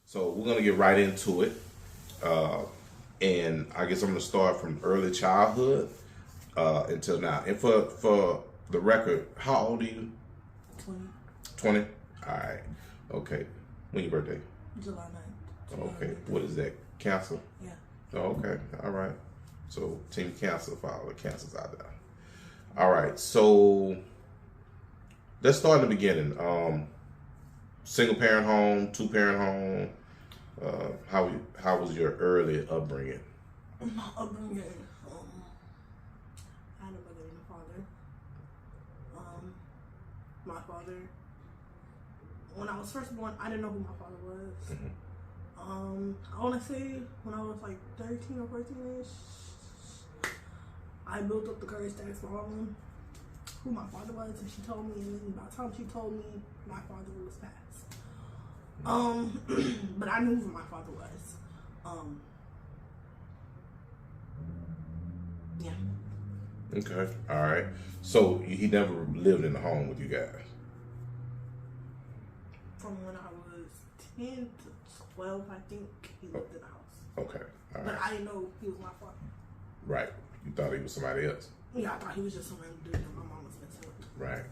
So we're gonna get right into it, and I guess I'm gonna start from early childhood until now. And for the record, how old are you? 20. 20. All right. Okay. When your birthday? July 9th. Okay. What is that? Cancer? Yeah. Oh, okay. All right. So Team Cancer for all the cancers out there. All right. So let's start in the beginning. Single parent home, 2-parent home. How was your early upbringing? My upbringing, I had a mother and a father. My father, when I was first born, I didn't know who my father was. Mm-hmm. I want to say when I was like 13 or 14-ish, I built up the courage to ask my mom who my father was, and she told me, and then by the time she told me, my father was passed. But I knew who my father was. Yeah. Okay. All right. So he never lived in the home with you guys? From when I was 10 to 12, I think, he lived in the house. Okay. All right. But I didn't know he was my father. Right. You thought he was somebody else? Yeah, I thought he was just some random dude that my mom was messing with. Right.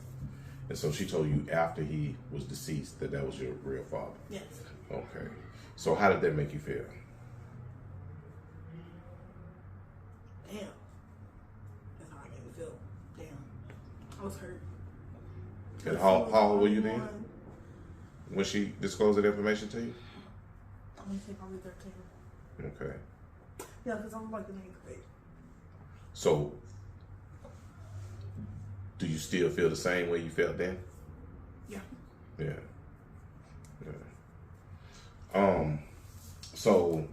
And so she told you after he was deceased that was your real father? Yes. Okay. So how did that make you feel? Damn. That's how I made me feel. Damn. I was hurt. And how old were you then? When she disclosed that information to you? I'm going to say probably 13. Okay. Yeah, because I was like in 8th grade. So, do you still feel the same way you felt then? Yeah. Yeah. So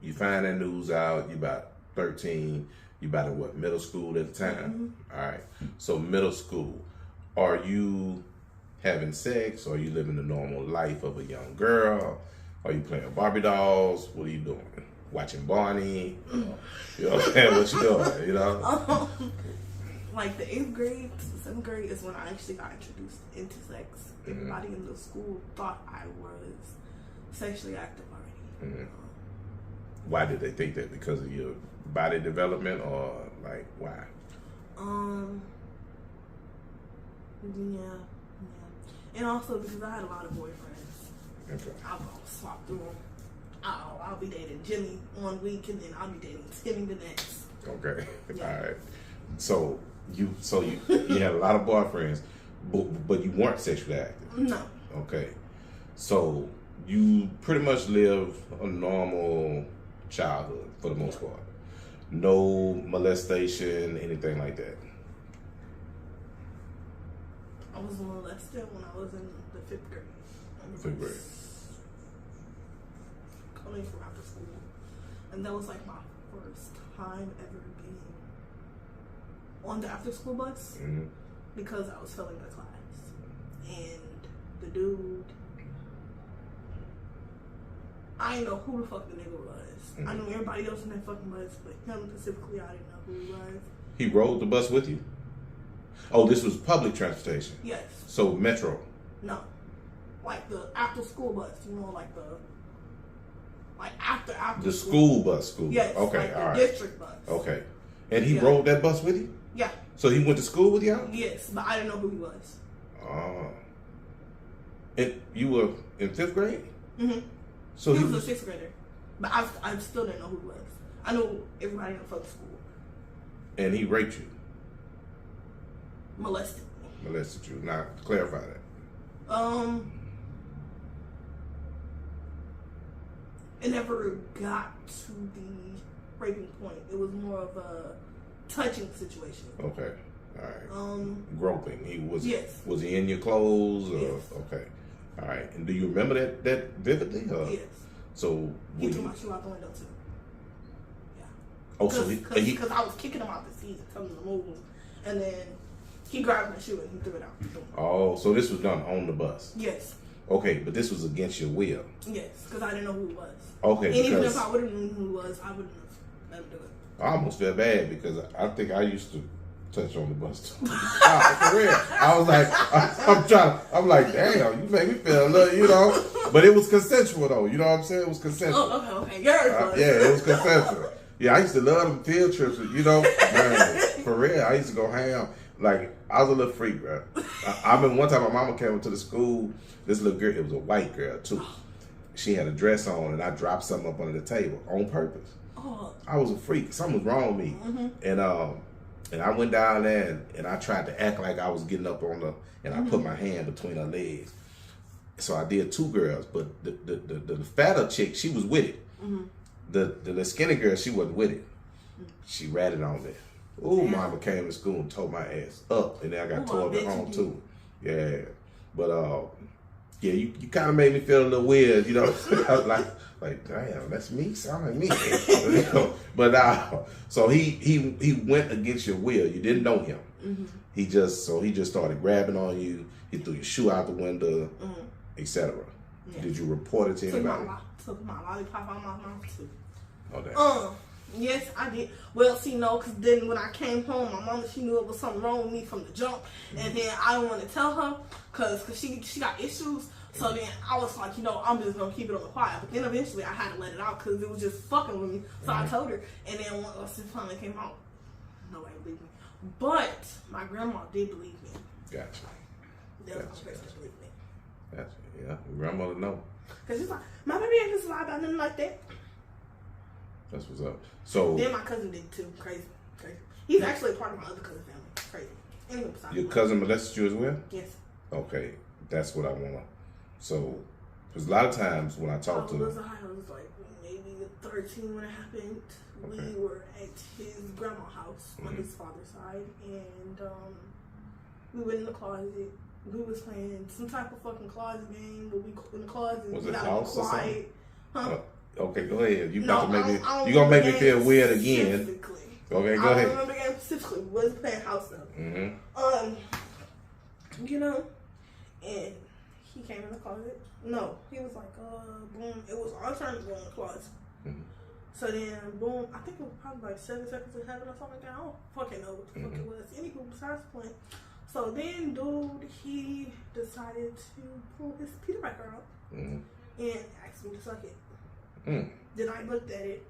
you find that news out, you about 13, you about in what, middle school at the time? Mm-hmm. All right. So middle school, are you having sex? Or are you living the normal life of a young girl? Are you playing Barbie dolls? What are you doing? Watching Barney? You know what I'm saying? What you doing, you know? Like the 8th grade to the 7th grade is when I actually got introduced into sex. Everybody in the school thought I was sexually active already. Mm-hmm. Why did they think that? Because of your body development, or like why? Yeah. And also because I had a lot of boyfriends. Okay. I'll swap through them. I'll be dating Jimmy one week, and then I'll be dating Timmy the next. Okay. Yeah. All right. So you had a lot of boyfriends, but you weren't sexually active. No. Okay. So you pretty much lived a normal childhood for the most part. No molestation, anything like that. I was molested when I was in the 5th grade. 5th grade. Coming from after school. And that was like my first time ever being on the after school bus, because I was failing the class. And the dude, I didn't know who the fuck the nigga was. I knew everybody else in that fucking bus, but him specifically, I didn't know who he was. He rode the bus with you? Oh, this was public transportation? Yes. So Metro? No. Like the after school bus, after The school bus. Yes. Okay, like the all right. district bus. Okay. And he rode that bus with you? Yeah. So he went to school with y'all? Yes, but I didn't know who he was. Oh. And you were in 5th grade? Mm-hmm. So he was a 6th grader, but I still didn't know who he was. I knew everybody in the fucking school. And he raped you? Molested you. Now, clarify that. It never got to the raping point. It was more of a touching situation. Okay. All right. Groping. Yes. Was he in your clothes? Or, yes. Okay. All right. And do you remember that vividly? Or? Yes. So he threw my shoe out the window too. Yeah. Oh, so because I was kicking him out the seat and telling him to move, and then he grabbed my shoe and he threw it out. Oh, so this was done on the bus? Yes. Okay, but this was against your will? Yes, because I didn't know who he was. Okay. And even if I would have known who he was, I wouldn't have let him do it. I almost felt bad because I think I used to touch on the bus too. For real. I was like, I'm like, damn, you made me feel a little, you know. But it was consensual though. You know what I'm saying? It was consensual. Oh, okay. Yeah, it was consensual. Yeah, I used to love them field trips. You know, man, for real. I used to go ham. Like, I was a little freak, bro. I remember one time my mama came into the school. This little girl, it was a white girl too. She had a dress on, and I dropped something up under the table on purpose. Oh. I was a freak. Something was wrong with me. Mm-hmm. And I went down there, and I tried to act like I was getting up on and I put my hand between her legs. So I did two girls, but the fatter chick, she was with it. Mm-hmm. The skinny girl, she wasn't with it. She ratted on me. Ooh, mama came to school and tore my ass up, and then I got tore up at home too. Yeah, but yeah, you kind of made me feel a little weird, you know. I was like, damn, that's me, sound like me. You know? But so he went against your will. You didn't know him. Mm-hmm. He just started grabbing on you. He threw your shoe out the window, etc. Yeah. Did you report it to anybody? Took my lollipop out my mouth too. Oh, damn. Yes, I did. Well, see, no, because then when I came home, my mama, she knew it was something wrong with me from the jump. And then I didn't want to tell her because she got issues. So then I was like, you know, I'm just going to keep it on the quiet. But then eventually I had to let it out because it was just fucking with me. So I told her. And then once it finally came out, nobody believed me. But my grandma did believe me. Gotcha. That was my person believed me. Gotcha. Yeah, grandmother know. Because she's like, my baby ain't just lie about nothing like that. That's what's up. So then my cousin did too. Crazy. He's actually a part of my other cousin family. Crazy. Anyway, your cousin molested you as well? Yes. Okay, that's what I want to. So, because a lot of times when I talk to I was like maybe 13 when it happened. Okay. We were at his grandma's house on his father's side, and we went in the closet. We was playing some type of fucking closet game, but we in the closet. Was it house or something? Huh? Okay, go ahead. You gonna make me feel weird again. Okay, go ahead. I don't remember the game specifically. We wasn't playing house though. Mm-hmm. You know, and he came in the closet. No, he was like, boom. It was our turn to go in the closet. Mm-hmm. So then, boom. I think it was probably like 7 seconds of heaven or something like that. I don't fucking know what the fuck it was. Anywho, besides playing. So then, dude, he decided to pull his Peter Piper out and asked me to suck it. Then I looked at it.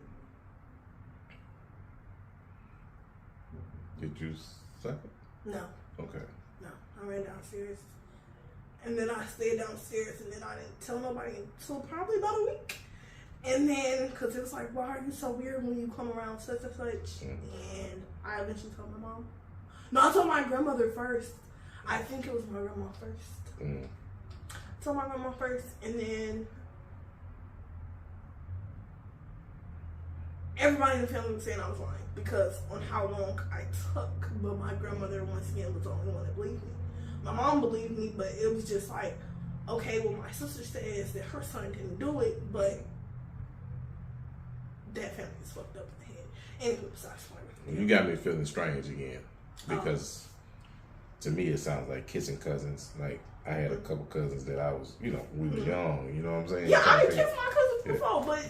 Did you suck it? No. Okay. No. I ran downstairs. And then I stayed downstairs, and then I didn't tell nobody until probably about a week. And then, because it was like, why are you so weird when you come around such and such? And I eventually told my mom. No, I told my grandmother first. I think it was my grandma first. I told my grandma first, and then everybody in the family was saying I was lying because on how long I took, but my grandmother once again was the only one that believed me. My mom believed me, but it was just like, okay, well, my sister says that her son didn't do it, but that family is fucked up in the head. Anyway, besides the you got me feeling strange again because to me it sounds like kissing cousins. Like I had a couple cousins that I was, you know, we was young. You know what I'm saying? Yeah, I didn't kiss my cousins before, but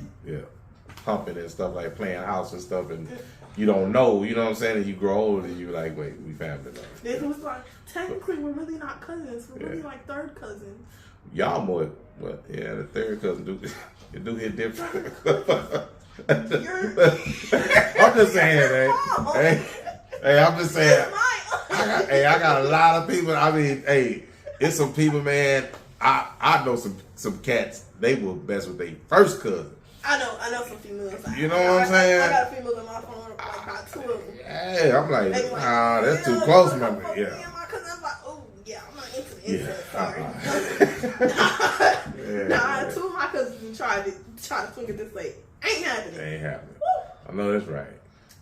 pumping and stuff, like playing house and stuff, and you don't know, you know what I'm saying? And you grow older and you're like, wait, we family now. Then it was like, technically, we're really not cousins. We're really like third cousins. Y'all more, but yeah, the third cousin do hit different. I'm just saying, hey, I'm just saying. I got a lot of people. I mean, hey, it's some people, man. I know some cats. They will mess with their first cousin. I know some females. You know what I'm saying? I got females in my phone, like about 2 of them. Hey, I'm like, nah, that's too close, man. Yeah. My cousin, I'm like, oh, yeah, I'm not into the incest. Sorry. Nah, 2 of my cousins tried to swing it this way. Ain't happening. Ain't happening. I know that's right.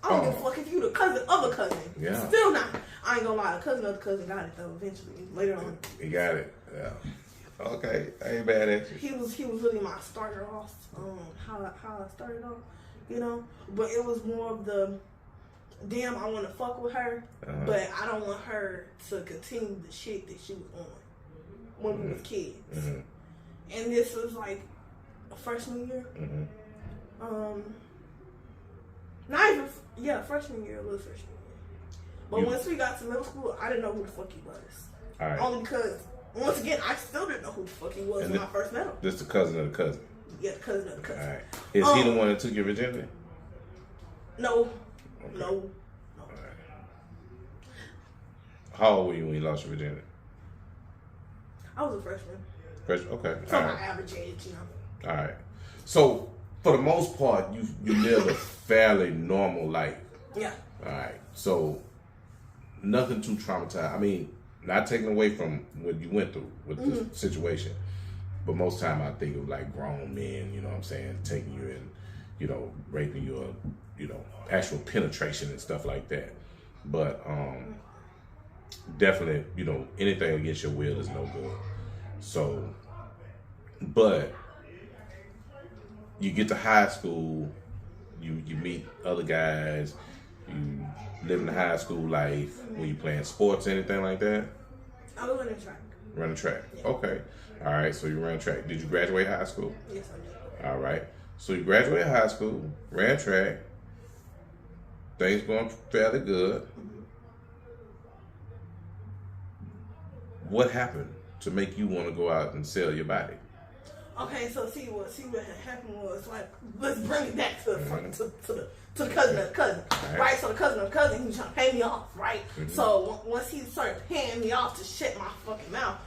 I don't give a fuck if you the cousin of a cousin. Yeah. Still not. I ain't gonna lie, the cousin of the cousin got it though. Eventually, later on. He got it. Yeah. Okay, I ain't bad at you. He was really my starter off. How I started off, you know. But it was more of the, damn, I want to fuck with her, but I don't want her to continue the shit that she was on when we was kids. And this was like a freshman year. Not even, freshman year. It was freshman year. But once we got to middle school, I didn't know who the fuck he was. All right. Only because, once again, I still didn't know who the fuck he was when I first met him. This the cousin of the cousin? Yeah, the cousin of the cousin. All right. Is he the one that took your virginity? No. Okay. No. All right. How old were you when you lost your virginity? I was a freshman. Freshman? Okay. So my average age, you know. All right. So, for the most part, you lived a fairly normal life. Yeah. All right. So, nothing too traumatized. I mean, not taking away from what you went through with the situation, but most time I think of like grown men, you know what I'm saying, taking you in, you know, raping you, or, you know, actual penetration and stuff like that. But definitely, you know, anything against your will is no good. So, but you get to high school, you meet other guys, you live in the high school life. Were you playing sports, anything like that? I was running track. Running track. Yeah. Okay. All right. So you ran track. Did you graduate high school? Yes, I did. All right. So you graduated high school, ran track. Things going fairly good. What happened to make you want to go out and sell your body? Okay, so see what had happened was, like, let's bring it back to the cousin of the cousin, right? So the cousin of the cousin, he was trying to pay me off, right? So once he started paying me off to shut my fucking mouth,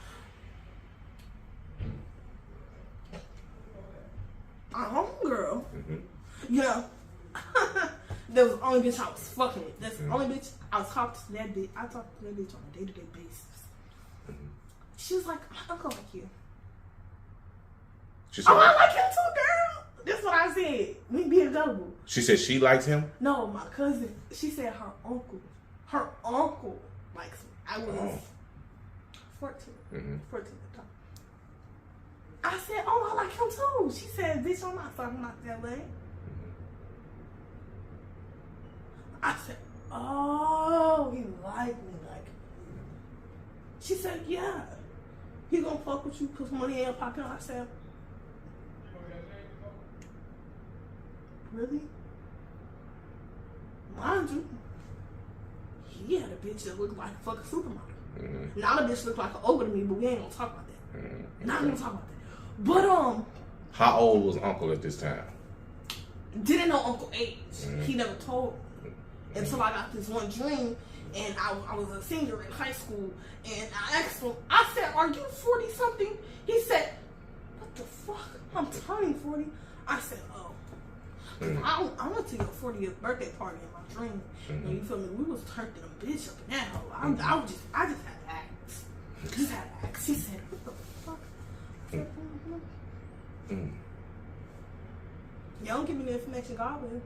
our homegirl, you know, there was the only bitch I was fucking with. That's the only bitch I was talking to. That bitch, I talked to that bitch on a day-to-day basis. She was like, "My uncle like you." She said, "Oh, I like him too, girl." That's what I said. Me being gullible. She said she liked him? No, my cousin. She said her uncle likes me. I was 14. 14 at the time. I said, "Oh, I like him too." She said, "Bitch, I'm not talking about that way." I said, "Oh, he liked me." Like, she said, "Yeah, he gonna fuck with you, put money in your pocket." I said, "Really?" Mind you, he had a bitch that looked like a fucking supermodel. Now the bitch looked like an ogre to me, but we ain't gonna talk about that. Not gonna talk about that. But how old was Uncle at this time? Didn't know Uncle age. He never told me until I got this one dream, and I was a senior in high school, and I asked him. I said, "Are you 40 something?" He said, "What the fuck? I'm turning 40." I said, "Oh." I went to your 40th birthday party in my dream. And you feel me? We was turned to the bitch up in that hole. I just had to ask. Just had to ask. He said, "What the fuck?" Y'all don't give me the information God will.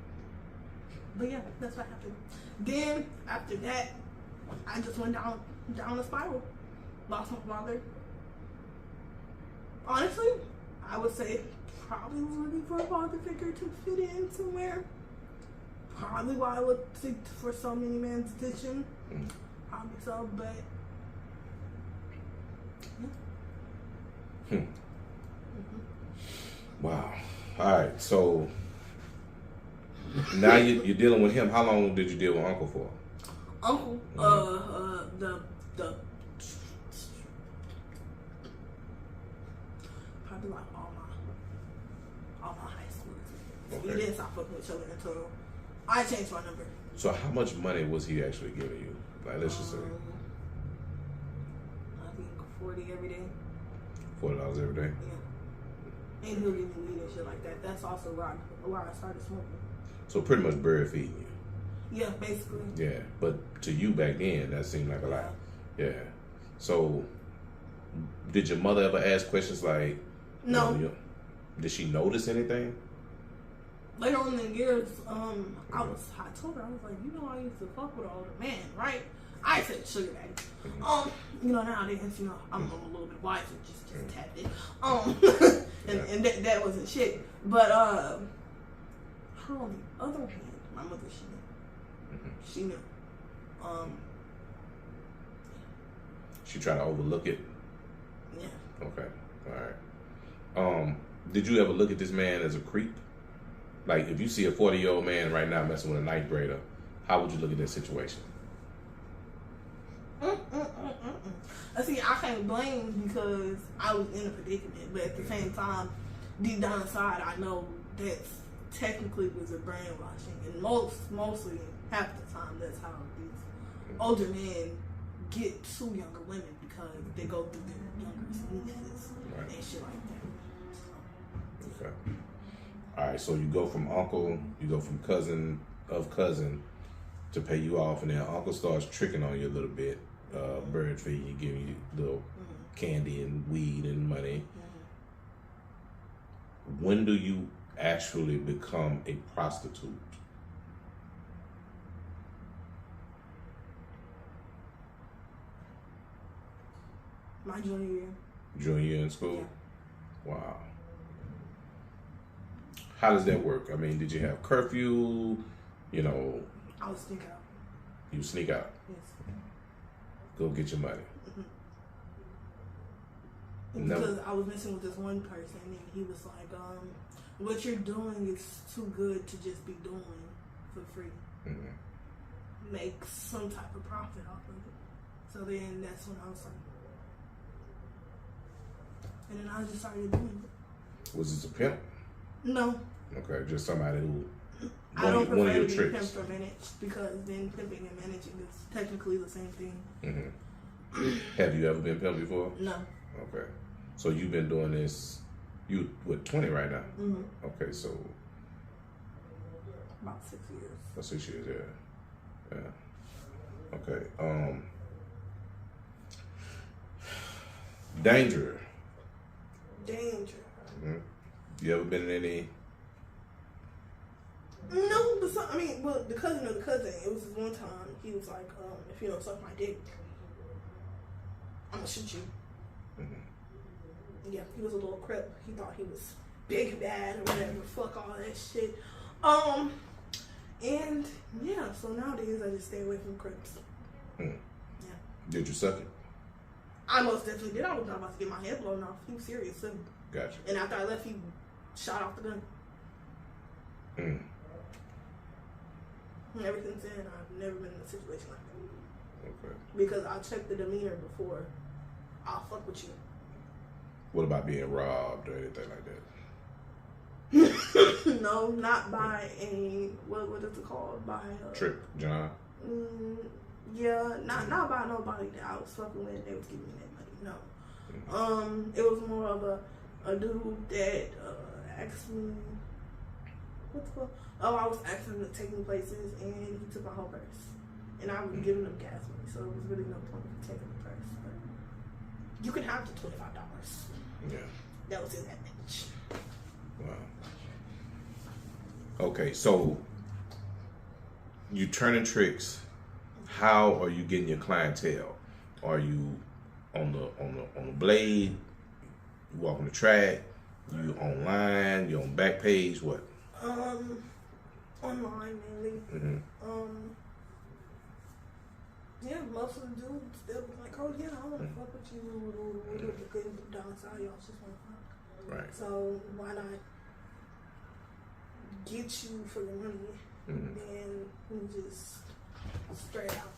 But yeah, that's what happened. Then after that, I just went down a spiral. Lost my father. Honestly, I would say probably was looking for a father figure to fit in somewhere. Probably why I would seek for so many men's attention. Probably so, but Wow. All right. So now you're dealing with him. How long did you deal with Uncle for? Uncle, probably like all my high school. Okay. We didn't stop fucking with each other until I changed my number. So how much money was he actually giving you? Like, let's just say I think 40 every day. $40 every day. Yeah. And he'll give me weed and shit like that. That's also where I started smoking. So pretty much bird feeding you. Yeah, basically. Yeah, but to you back then, that seemed like a lot. Yeah. So did your mother ever ask questions like, no. Did she notice anything? Later on in the years, I told her, I was like, you know, I used to fuck with an older man, right? I said sugar daddy. You know, nowadays, you know, I'm a little bit wiser, just tapped it. And that wasn't shit. But her on the other hand, my mother, she knew. She tried to overlook it. Yeah. Okay. All right. Did you ever look at this man as a creep? Like, if you see a 40-year-old man right now messing with a ninth grader, how would you look at that situation? See, I can't blame because I was in a predicament, but at the same time, deep down inside, I know that's technically was a brainwashing, and mostly half the time that's how these older men get to younger women because they go through their younger nieces and shit like that. So. Okay. All right, so you go from uncle, you go from cousin of cousin to pay you off, and then uncle starts tricking on you a little bit, bird feed you, giving you little candy and weed and money. When do you actually become a prostitute? My junior year. Junior year in school? Yeah. Wow. How does that work? I mean, did you have curfew? You know, I would sneak out. You sneak out? Yes. Go get your money. Because I was messing with this one person and he was like, what you're doing is too good to just be doing for free. Make some type of profit off of it. So then that's when I was like, and then I just started doing it. Was this a pimp? No. Okay, just somebody who I don't one of prefer your to be tricks. pimped or managed because then pimping and managing is technically the same thing. Have you ever been pimped before? No. Okay. So you've been doing this, you, what, 20 right now? Okay, so. About 6 years. About 6 years, yeah. Yeah. Okay. Danger. You ever been in any? No, but well, the cousin of the cousin, it was this one time, he was like, if you don't suck my dick, I'm gonna shoot you. Yeah, he was a little crip. He thought he was big and bad or whatever. Fuck all that shit. And yeah, so nowadays I just stay away from crips. Yeah. Did you suck it? I most definitely did. I was not about to get my head blown off. He was serious too. Gotcha. And after I left, he shot off the gun. And ever since then, I've never been in a situation like that. Okay. Because I checked the demeanor before I'll fuck with you. What about being robbed or anything like that? No, not by a what is it called? By a Trick, John. Yeah, not by nobody that I was fucking with. They was giving me that money. No. It was more of a dude that asked me what the fuck. Oh, I was asking him to take me places, and he took my whole purse, and I was giving him gas money, so it was really no point in taking the purse. But you can have the $25. Yeah. That was in that bitch. Wow. Okay, so you turning tricks. How are you getting your clientele? Are you on the blade? You walking the track? You online? You on Backpage? What? Online mainly. Yeah, most of the dudes they'll be like, oh yeah, I want to fuck with you. But then down south, y'all just want to fuck. Right. So why not get you for the money? And then we just straight out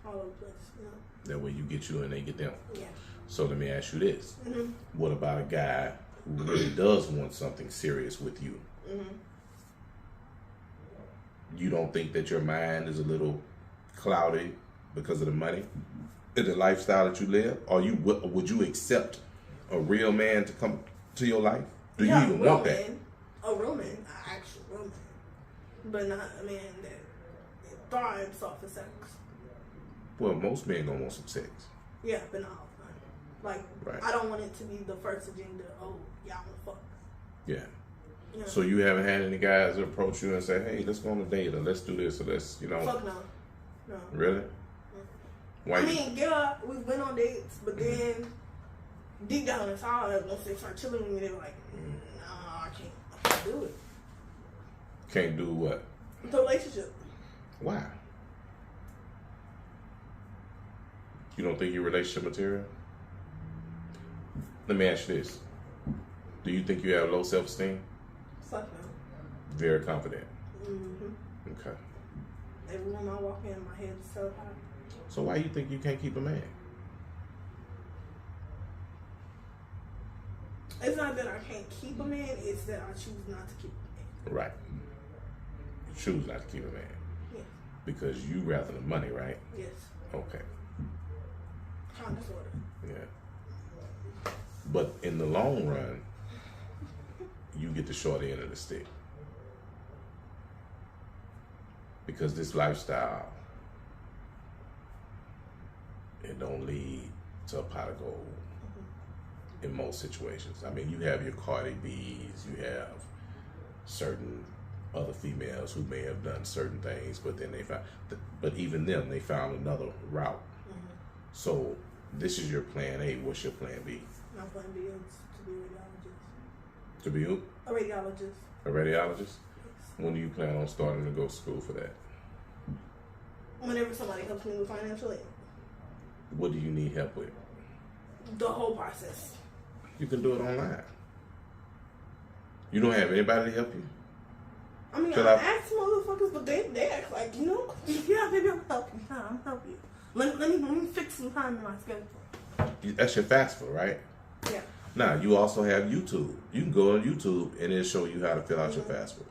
all over the place, you know. That way you get you and they get them. Yeah. So let me ask you this: what about a guy who really does want something serious with you? You don't think that your mind is a little cloudy because of the money and the lifestyle that you live? Or would you accept a real man to come to your life? Do you even want that? A real man, an actual real man, but not a man that thrives off of sex. Well, most men gonna want some sex. Yeah, but not all the time. Like, right. I don't want it to be the first agenda. Oh, yeah, I want to fuck. Yeah. Yeah. So you haven't had any guys approach you and say, "Hey, let's go on a date, or let's do this, or let's, you know." Fuck no. No. Really? Why? I mean, yeah, we went on dates, but then deep down inside, once they start chilling with me, they were like, "Nah, I can't do it." Can't do what? The relationship. Why? You don't think you're relationship material? Let me ask you this: do you think you have low self-esteem? Fuck no. Very confident. Okay. Okay. Every time I walk in, my head is so high. So why you think you can't keep a man? It's not that I can't keep a man, it's that I choose not to keep a man. Right. You choose not to keep a man. Yes. Because you rather the money, right? Yes. Okay. Kind of, sort of. Yeah. But in the long run, you get the short end of the stick. Because this lifestyle, it don't lead to a pot of gold in most situations. I mean, you have your Cardi B's, you have certain other females who may have done certain things, but then they found, but even them, they found another route. So this is your plan A. What's your plan B? My plan B is to be a radiologist. To be who? A radiologist. A radiologist? Yes. When do you plan on starting to go to school for that? Whenever somebody helps me with financial aid. What do you need help with? The whole process. You can do it online. You don't have anybody to help you? I mean, I ask motherfuckers, but they act like, yeah, maybe I'll help you. Nah, I'll help you. Let me fix some time in my schedule. That's your FAFSA, right? Yeah. Now, you also have YouTube. You can go on YouTube and it'll show you how to fill out your FAFSA.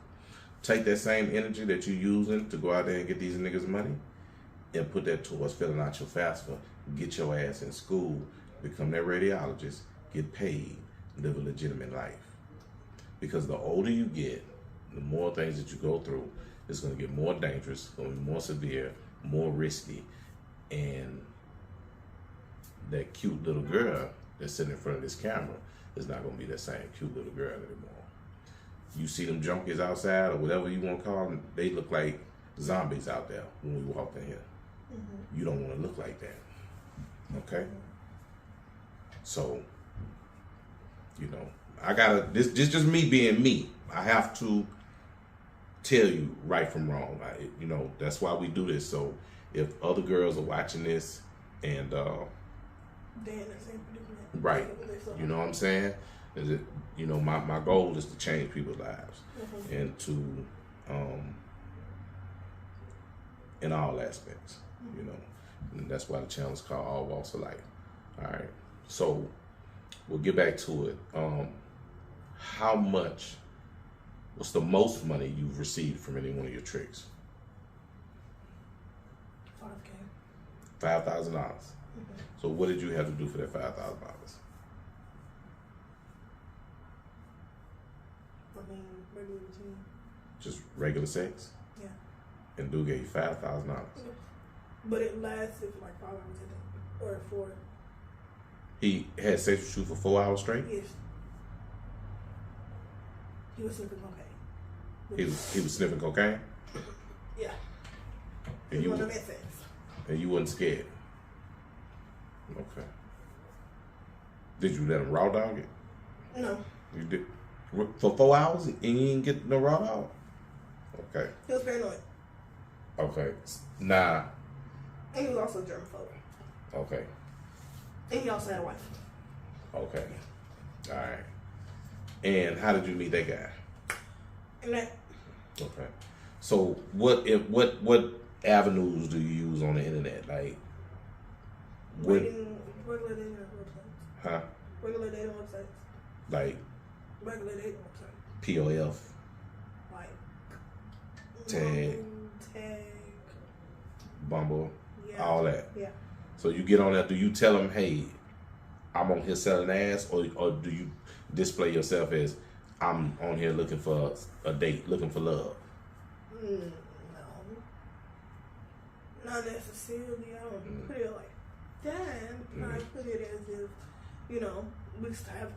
Take that same energy that you're using to go out there and get these niggas money and put that towards filling out your FAFSA. Get your ass in school, become that radiologist, get paid, live a legitimate life. Because the older you get, the more things that you go through, it's going to get more dangerous, it's going to be more severe, more risky, and that cute little girl that's sitting in front of this camera is not going to be that same cute little girl anymore. You see them junkies outside or whatever you want to call them, they look like zombies out there when we walk in here. You don't want to look like that. Okay? So, I gotta, this just me being me. I have to tell you right from wrong. That's why we do this. So if other girls are watching this and they're in the same predicament. Right. You know what I'm saying? Is it my goal is to change people's lives and to in all aspects, And that's why the channel is called All Walks of Life. All right. So we'll get back to it. What's the most money you've received from any one of your tricks? $5,000. $5,000. So what did you have to do for that $5,000? I mean, regular routine. Just regular sex? Yeah. And dude gave you $5,000. But it lasted for like 5 hours a day, or 4. He had sex with you for 4 hours straight? Yes. He was sniffing cocaine. He was sniffing cocaine? Yeah. And you wasn't scared? Okay. Did you let him raw dog it? No. You did? For 4 hours and you didn't get no raw dog? Okay. He was paranoid. Okay. Nah. And he was also a germaphobe. Okay. And he also had a wife. Okay. All right. And how did you meet that guy? Internet. Okay. So what avenues do you use on the internet? Like regular dating websites. Huh? Regular dating websites. Like regular dating websites. POF. Like Tag. Bumble. Yeah. All that. Yeah. So you get on there, do you tell them, hey, I'm on here selling ass, or do you display yourself as I'm on here looking for a date, looking for love? No. Not necessarily. I don't put it like that. I put it as if, we just have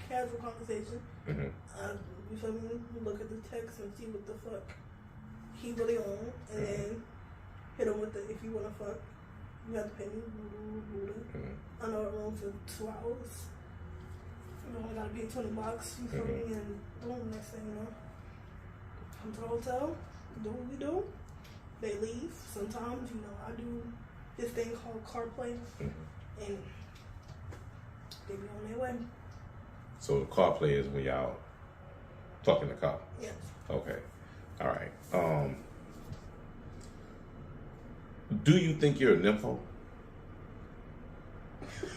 casual conversation. You feel me? Look at the text and see what the fuck he really on, and then hit him with the, if you want to fuck, you have to pay me. I know it runs for 2 hours. I gotta pay $20. You feel me? And boom, next thing you know, come to the hotel, do what we do. They leave. Sometimes, I do this thing called CarPlay, and they be on their way. So the CarPlay is when y'all talk in the car? Yes. Okay. All right. Do you think you're a nympho?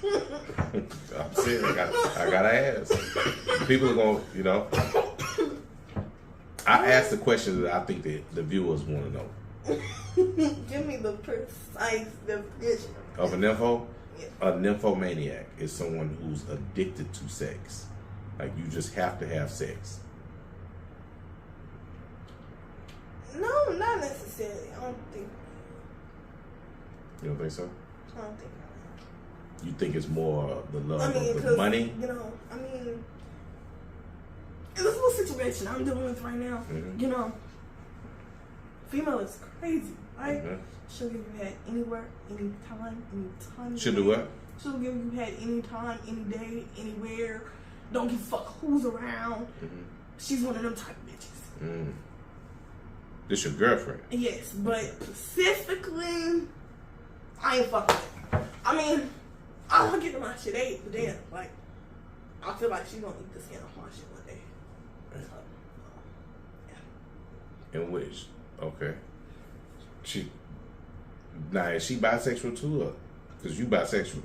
I'm saying I gotta ask. People are going, you know. I asked the question that I think that the viewers want to know. Give me the precise definition of a nympho. Yeah. A nymphomaniac is someone who's addicted to sex. Like you just have to have sex. No, not necessarily. I don't think. You don't think so? I don't think. You think it's more the love of the money? You know, I mean, in this little situation I'm dealing with right now, you know, female is crazy, right? She'll give you head anywhere, anytime. She'll do what? She'll give you head anytime, any day, anywhere. Don't give a fuck who's around. She's one of them type of bitches. This your girlfriend? Yes, but specifically, I ain't fucking with her. I mean, I don't get to my shit ate, but then, like, I feel like she's gonna eat the skin off my shit one day. So, yeah. In which, okay. Now, is she bisexual too, or? Because you bisexual.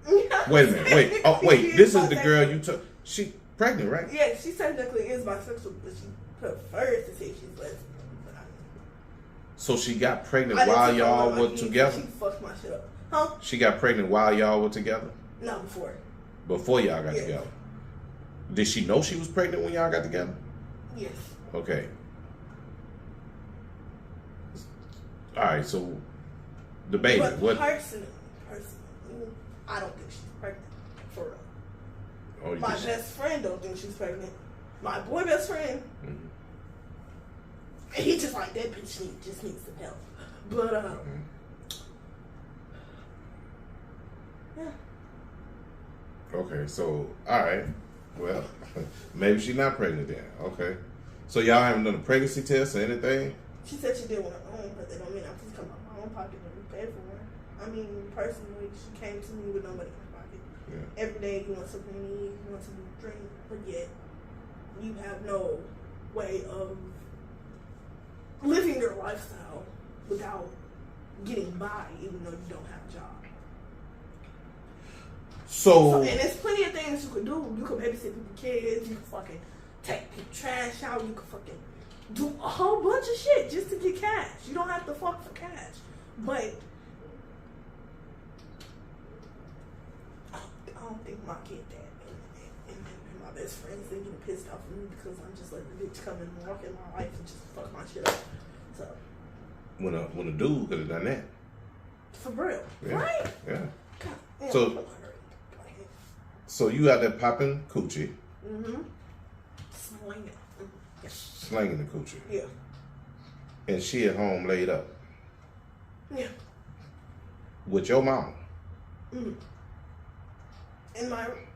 Wait a minute, wait, this is the girl you took. She pregnant, right? Yeah, she technically is bisexual, but she prefers to say she's lesbian. So she got pregnant while y'all were together? She fucked my shit up. Huh? She got pregnant while y'all were together? No, before. Before y'all got together? Did she know she was pregnant when y'all got together? Yes. Okay. Alright, so the baby. But personally, I don't think she's pregnant. For real. Oh, my best friend don't think she's pregnant. My boy best friend, he just like, that bitch just needs some help. But, yeah. Okay, so, alright. Well, maybe she's not pregnant then. Okay. So y'all haven't done a pregnancy test or anything? She said she did one of her own, but that don't mean I'm just coming out of my own pocket and pay for one. I mean, personally, she came to me with no money in her pocket. Yeah. Every day you want something to eat, you want something to drink, but yet you have no way of living your lifestyle without getting by, even though you don't have a job. So and there's plenty of things you could do. You could babysit people's kids. You could fucking take the trash out. You could fucking do a whole bunch of shit just to get cash. You don't have to fuck for cash. But I don't think my kid that. And my best friends, they get pissed off at me because I'm just letting the bitch come and walk in my life and just fuck my shit up. So when a dude could have done that. For real. Yeah. Right? Yeah. God, So you out there popping coochie. Slanging. Yeah. Slanging the coochie. Yeah. And she at home laid up. Yeah. With your mama. In my room.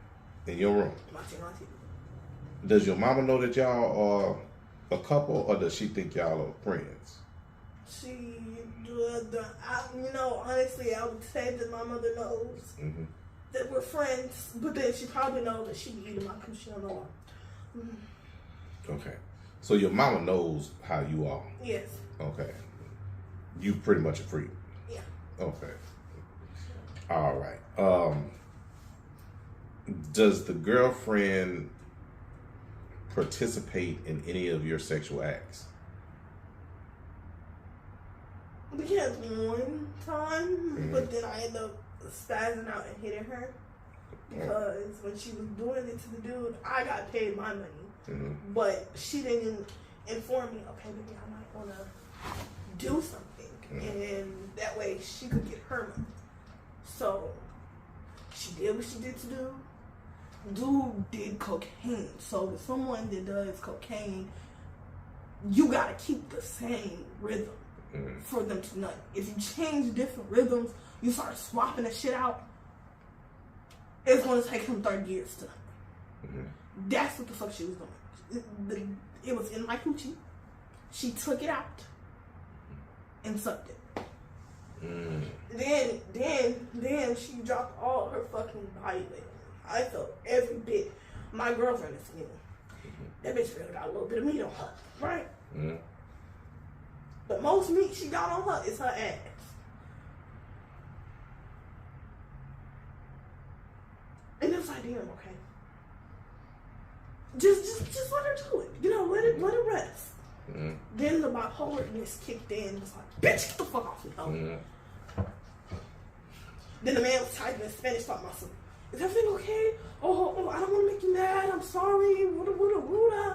In your room. My TV. Does your mama know that y'all are a couple, or does she think y'all are friends? She, honestly, I would say that my mother knows that we're friends, but then she probably knows that she be eating my coochie on the wall. Okay. So your mama knows how you are? Yes. Okay. You pretty much a freak? Yeah. Okay. All right. Does the girlfriend participate in any of your sexual acts? We had one time, but then I ended up spazzing out and hitting her because when she was doing it to the dude, I got paid my money, but she didn't inform me. Okay, baby, I might want to do something, and that way she could get her money. So she did what she did to do. Dude did cocaine. So with someone that does cocaine, you gotta keep the same rhythm for them to nut. If you change different rhythms, you start swapping the shit out, it's gonna take him 30 years to nut. That's what the fuck she was doing. It was in my coochie. She took it out and sucked it. Then she dropped all her fucking body weight. I felt every bit. My girlfriend is new. That bitch really got a little bit of meat on her, right? The most meat she got on her is her ass. And it was like, damn, okay. Just let her do it. You know, let it rest. Mm-hmm. Then the bipolarness kicked in and was like, bitch, get the fuck off me. Mm-hmm. Then the man was typing in Spanish, talking about some, is everything okay? Oh, I don't want to make you mad. I'm sorry. Woo-da.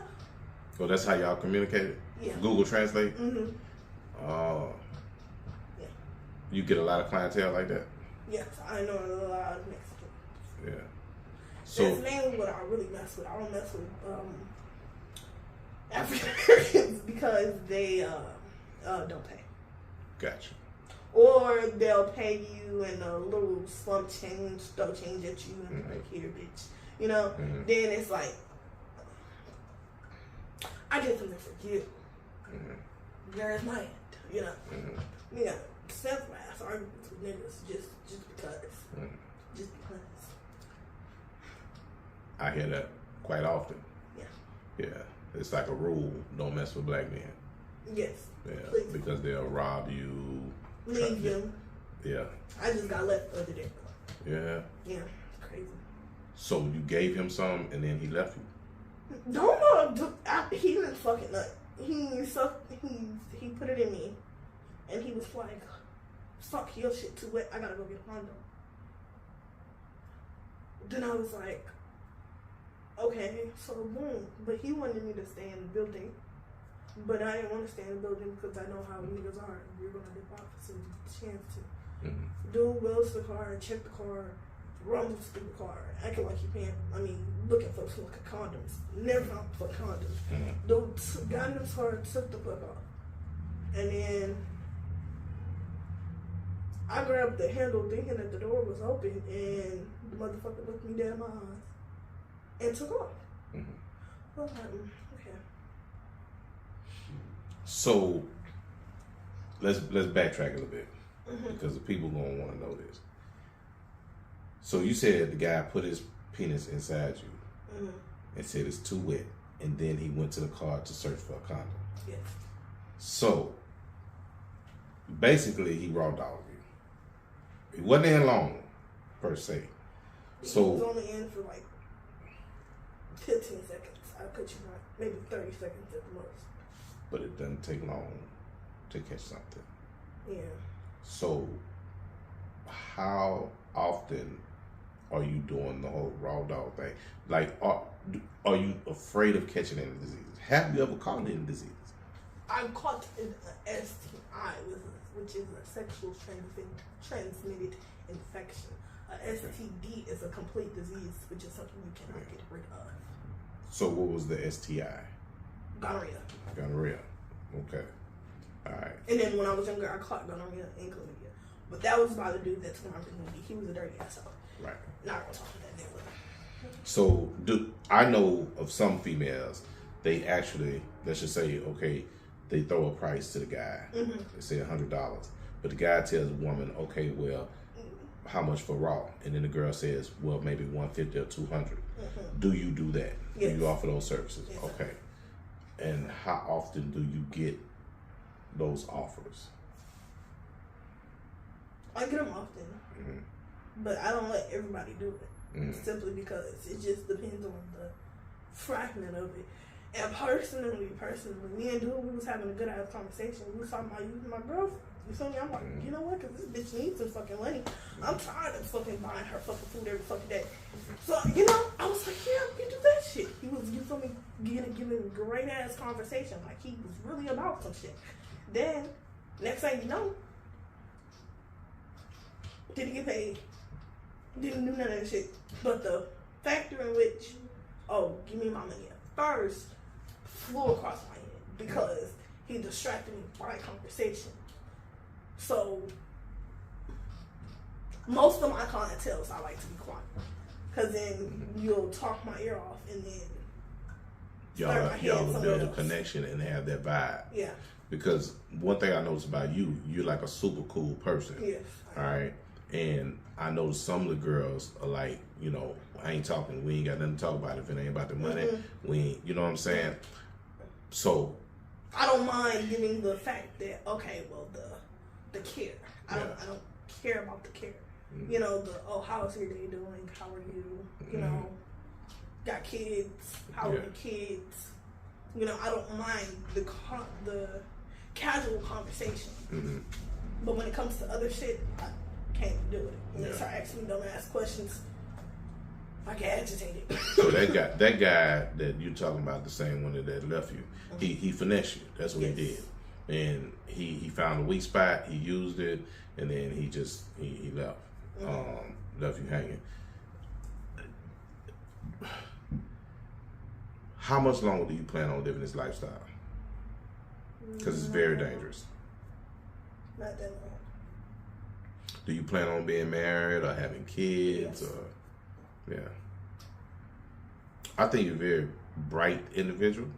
So that's how y'all communicated? Yeah. Google Translate? Mm-hmm. Oh. Yeah. You get a lot of clientele like that? Yes, I know a lot of Mexicans. Yeah. So that's mainly what I really mess with. I don't mess with African Americans because they don't pay. Gotcha. Or they'll pay you in a little slump change, throw change at you, and mm-hmm. like, here, bitch. You know? Mm-hmm. Then it's like, I did something for you. Mm-hmm. There's my end, you know? Mm-hmm. Yeah, sense my ass arguments with niggas just because. Mm-hmm. Just because. I hear that quite often. Yeah. Yeah. It's like a rule, don't mess with black men. Yes. Yeah. Please. Because they'll rob you. Leave them. Yeah. I just got left the other day. Yeah. Yeah. Crazy. So you gave him some and then he left you? Don't know. He didn't fucking nut. He put it in me. And he was like, fuck, your shit too wet. I gotta go get a condom. Then I was like, okay, so boom. But he wanted me to stay in the building. But I didn't want to stay in the building because I know how niggas are. You're going to dip off as soon as you get a chance to. Mm-hmm. Dude goes to the car, check the car, run the stupid car, acting like you can't. I mean, looking for fucking condoms. Never found fucking condoms. Mm-hmm. Dude got in his car, took the fuck off. And then I grabbed the handle thinking that the door was open, and the motherfucker looked me dead in my eyes and took off. Mm-hmm. I was like, okay. So let's backtrack a little bit, mm-hmm. because the people gonna want to know this. So you said the guy put his penis inside you, mm-hmm. and said it's too wet, and then he went to the car to search for a condom. Yes. So basically, he raw dogged you. He wasn't in long, per se. So he was only in for like 15 seconds. I put you on maybe 30 seconds at the most. But it doesn't take long to catch something. Yeah. So, how often are you doing the whole raw dog thing? Like, are you afraid of catching any diseases? Have you ever caught any diseases? I'm caught in an STI, which is a sexual transmitted infection. A STD is a complete disease, which is something you cannot get rid of. So what was the STI? Gonorrhea. Gonorrhea. Okay. All right. And then when I was younger, I caught gonorrhea and chlamydia. But that was by the dude that's going to me. He was a dirty asshole. Right. Not going to talk to that nigga. So I know of some females, they actually, let's just say, okay, they throw a price to the guy. Mm-hmm. They say $100. But the guy tells the woman, okay, well, how much for raw? And then the girl says, well, maybe $150 or $200. Mm-hmm. Do you do that? Yes. Do you offer those services? Yes. Okay. And how often do you get those offers? I get them often. Mm-hmm. But I don't let everybody do it. Mm-hmm. Simply because it just depends on the fragment of it. And personally, me and dude, we was having a good ass conversation. We was talking about using my girlfriend. You feel me? I'm like, you know what? Because this bitch needs some fucking money. I'm tired of fucking buying her fucking food every fucking day. So, you know, I was like, yeah, we can do that shit. He was, you feel me, giving a great ass conversation. Like, he was really about some shit. Then, next thing you know, didn't get paid. Didn't do none of that shit. But the factor in which, oh, give me my money at first, flew across my head because he distracted me by conversation. So, most of my clientele, I like to be quiet. Because then you'll talk my ear off and then y'all will build a connection and have that vibe. Yeah. Because one thing I noticed about you, you're like a super cool person. Yes. All right. And I know some of the girls are like, you know, I ain't talking. We ain't got nothing to talk about if it ain't about the money. Mm-hmm. We ain't, you know what I'm saying? So, I don't mind giving the fact that, okay, well, the care. I don't care about the care. Mm-hmm. You know, how's your day doing? How are you? You know, got kids? How are your kids? You know, I don't mind the casual conversation. Mm-hmm. But when it comes to other shit, I can't do it. When they start asking me dumbass questions, I get agitated. So that guy that you're talking about, the same one that left you, he finessed you. That's what he did. And he found a weak spot, he used it, and then he left. Left you hanging. How much longer do you plan on living this lifestyle? Because it's very dangerous. Not that long. Do you plan on being married or having kids? Yes. Yeah. I think you're a very bright individual.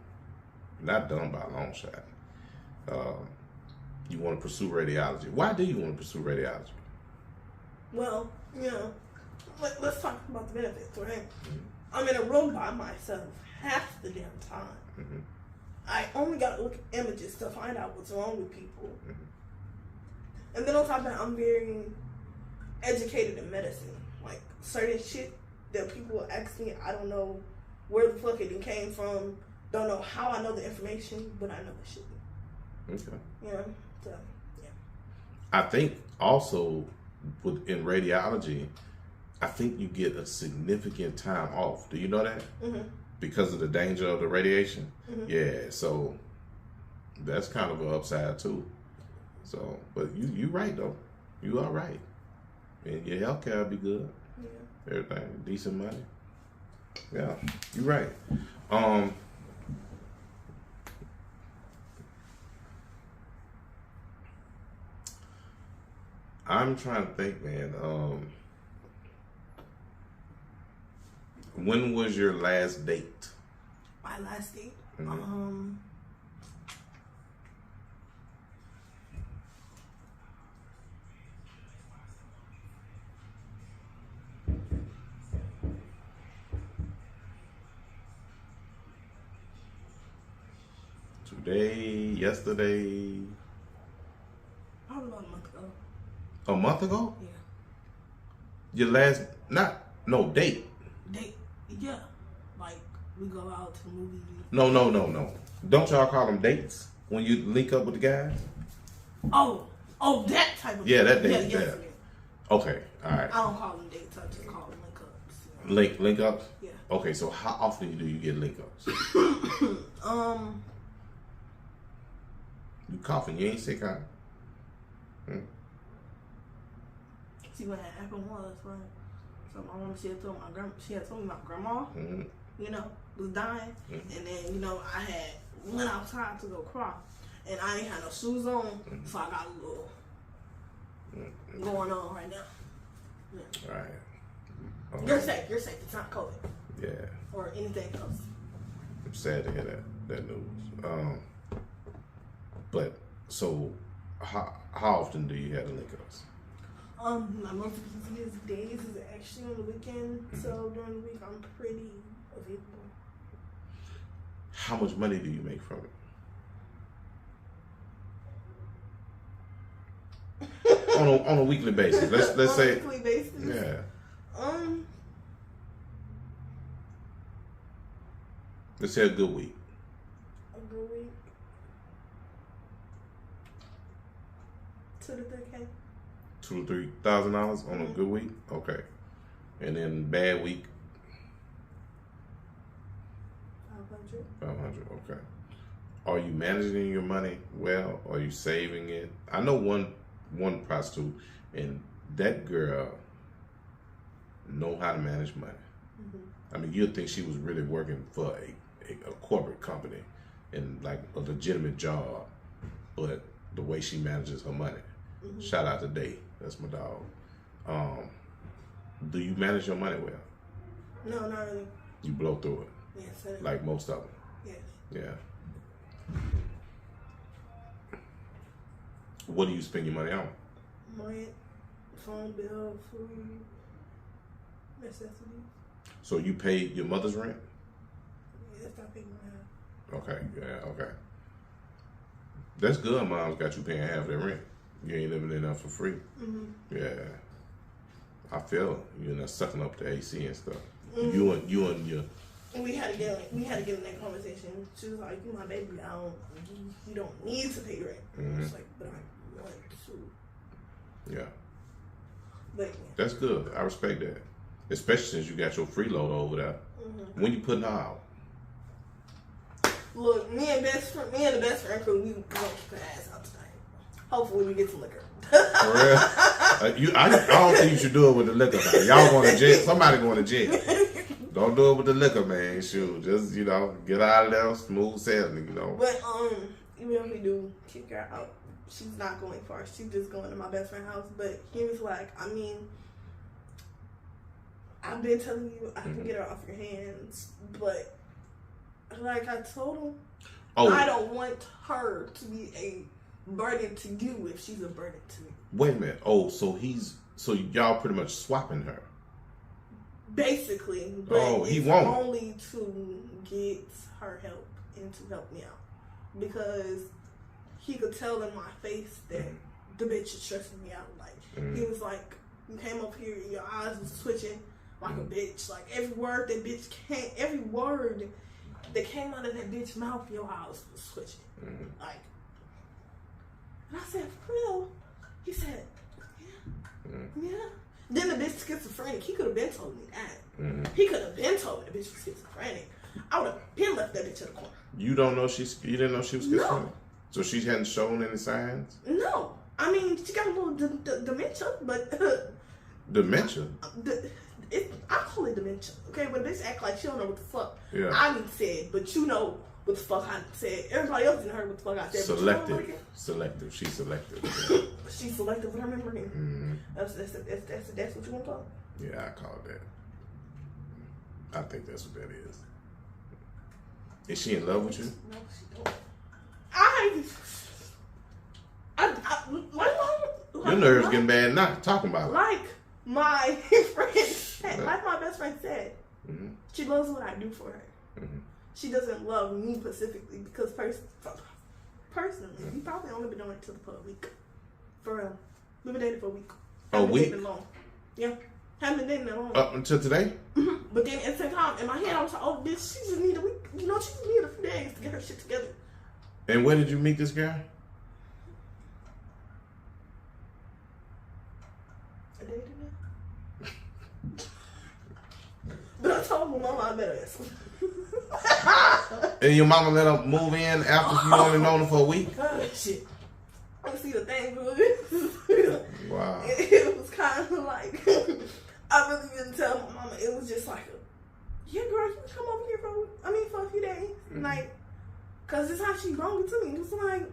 Not dumb by a long shot. You want to pursue radiology. Why do you want to pursue radiology? Well, you know, let's talk about the benefits, right? Mm-hmm. I'm in a room by myself half the damn time. Mm-hmm. I only got to look at images to find out what's wrong with people. Mm-hmm. And then on top of that, I'm very educated in medicine. Like, certain shit that people will ask me, I don't know where the fuck it came from, don't know how I know the information, but I know the shit. Okay. You know, so, yeah. I think also in radiology, I think you get a significant time off. Do you know that? Mm-hmm. Because of the danger of the radiation? Mm-hmm. Yeah, so that's kind of an upside too. So, but you right though. You are right. And your healthcare will be good. Yeah. Everything, decent money. Yeah, you're right. I'm trying to think, man. When was your last date? My last date? Mm-hmm. 2 days, yesterday. Probably about a month ago. A month ago? Yeah. Your last, date. Date, yeah. Like, we go out to the movies. No. Don't y'all call them dates when you link up with the guys? Oh, that type of Yeah, that date. Yeah. Yeah. Okay, all right. I don't call them dates, I just call them link-ups. Link ups? Yeah. Okay, so how often do you get link ups? You coughing, you ain't sick, huh? See, what happened was, right? So my mom, she had told me my grandma, you know, was dying. And then, you know, I had went outside to go cry. And I ain't had no shoes on, so I got a little going on right now. Yeah. All right. Okay. You're safe. It's not COVID. Yeah. Or anything else. I'm sad to hear that news. But so how often do you have the link ups? My most busiest days is actually on the weekend. So during the week I'm pretty available. How much money do you make from it? on a weekly basis. Let's say. On a weekly basis. Yeah. Let's say a good week. A good week. $2,000 to $3,000. $2,000 to $3,000 on a good week. Okay. And then bad week. 500. Okay. Are you managing your money well? Are you saving it? I know one prostitute, and that girl know how to manage money. I mean, you'd think she was really working for a corporate company and like a legitimate job, but the way she manages her money. Shout out to Day. That's my dog. Do you manage your money well? No, not really. You blow through it. Yes. Like most of them. Yes. Yeah. What do you spend your money on? Rent, phone bill, food, necessities. So you pay your mother's rent? Yes, I pay my half. Okay, yeah, okay. That's good. Mom's got you paying half their rent. You ain't living in there for free. Yeah, I feel it. You're not sucking up the AC and stuff. You and your. We had to get in that conversation. She was like, "You my baby. You don't need to pay rent." I was like, "But I want to." Yeah. But yeah. That's good. I respect that, especially since you got your freeloader over there. When you putting her out? Look, me and the best friend crew, we gonna keep her ass out tonight. Hopefully, we get some liquor. For real? I don't think you should do it with the liquor. Now. Y'all going to jail? Somebody going to jail. Don't do it with the liquor, man. Shoot, just get out of there, smooth sailing, But even if we do kick her out, she's not going far. She's just going to my best friend's house. But he was like, I mean, I've been telling you I can get her off your hands, but like I told him, I don't want her to be a burden to you if she's a burden to me. Wait a minute. So y'all pretty much swapping her. Basically, but he won't. Only to get her help and to help me out because he could tell in my face that the bitch is stressing me out. Like he was like, you came up here, your eyes was twitching like a bitch. Like every word that came out of that bitch's mouth, your eyes was twitching. Like, and I said, for real? He said, yeah. Then the bitch schizophrenic. He could have been told me that. He could have been told me the bitch was schizophrenic. I would have been left that bitch in the corner. You didn't know she was schizophrenic? No. So she hadn't shown any signs? No. I mean, she got a little dementia, but... Dementia? I call it dementia, okay? When bitch act like she don't know what the fuck I said, but you know what the fuck I said. Everybody else didn't heard what the fuck I said. Selective. She's selective. She's selective with her memory. That's what you want to call it? Yeah, I call it that. I think that's what that is. Is she in love with you? No, she don't. Your nerves getting bad not talking about it. Like my friend said, like my best friend said, she loves what I do for her. She doesn't love me specifically because personally, we probably only been doing it for a week. For real. We've been dating for a week. A week? Long. Yeah. Haven't been dating that long. Up until today? But then at the same time, in my head, I was like, oh, bitch, she just need a week. She just need a few days to get her shit together. And where did you meet this guy? I dated him. But I told my mama I better ask him. And your mama let her move in after you only known her for a week? Oh, shit. I see the thing. Wow. It was kind of like, I really didn't tell my mama. It was just like, yeah, girl, you can come over here for a few days. Like, because this is how she wrong to me. It was like,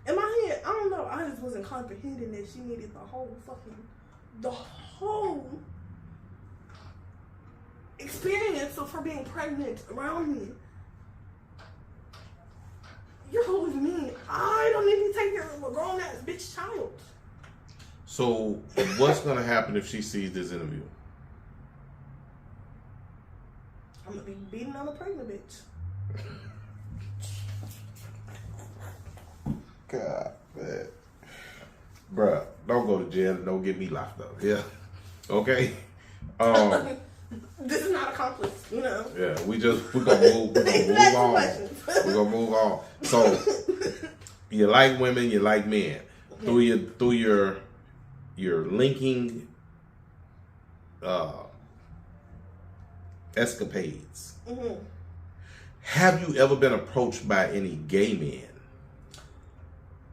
in my head, I don't know, I just wasn't comprehending that she needed the whole experience of her being pregnant around me. You're holding me. I don't need to take care of a grown ass bitch child. So, what's gonna happen if she sees this interview? I'm gonna be beating on a pregnant bitch. God, man. Bruh, don't go to jail and don't get me locked up. Yeah. Okay? This is not accomplished, Yeah, we're gonna move on. We're gonna move on. So you like women, you like men. Through your linking escapades. Have you ever been approached by any gay men?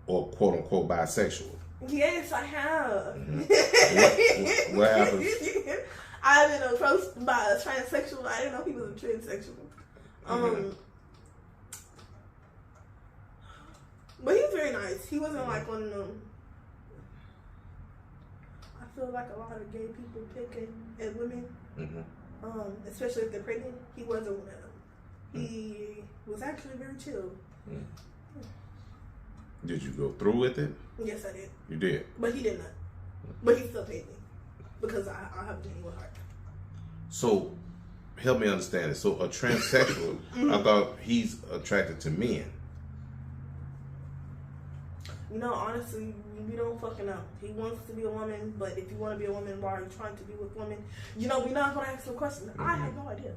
Or quote unquote bisexual? Yes, I have. What happened? I've been approached by a transsexual. I didn't know he was a transsexual. But he was very nice. He wasn't like one of them. I feel like a lot of gay people pick at women, especially if they're pregnant. He wasn't one of them. He was actually very chill. Did you go through with it? Yes, I did. You did? But he did not. But he still paid me. Because I have a genuine heart. So, help me understand it. So, a transsexual, I thought he's attracted to men. No, honestly, we don't fucking know. He wants to be a woman, but if you want to be a woman, why are you trying to be with women? You know, we're not going to ask him questions. Mm-hmm. I have no idea.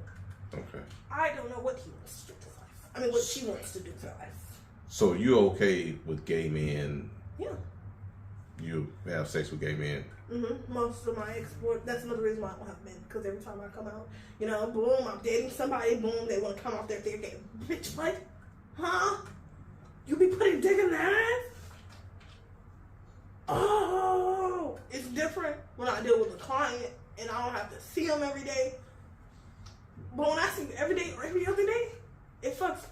Okay. I don't know what he wants to do with life. I mean, what she wants to do with life. So you're okay with gay men? Yeah. You have sex with gay men? Mm-hmm. Most of my export. That's another reason why I don't have men. Because every time I come out, you know, boom, I'm dating somebody, boom, they want to come out there, they're gay. Bitch, what? Huh? You be putting dick in their ass? Oh, it's different when I deal with a client and I don't have to see them every day. But when I see them every day or every other day, it fucks me.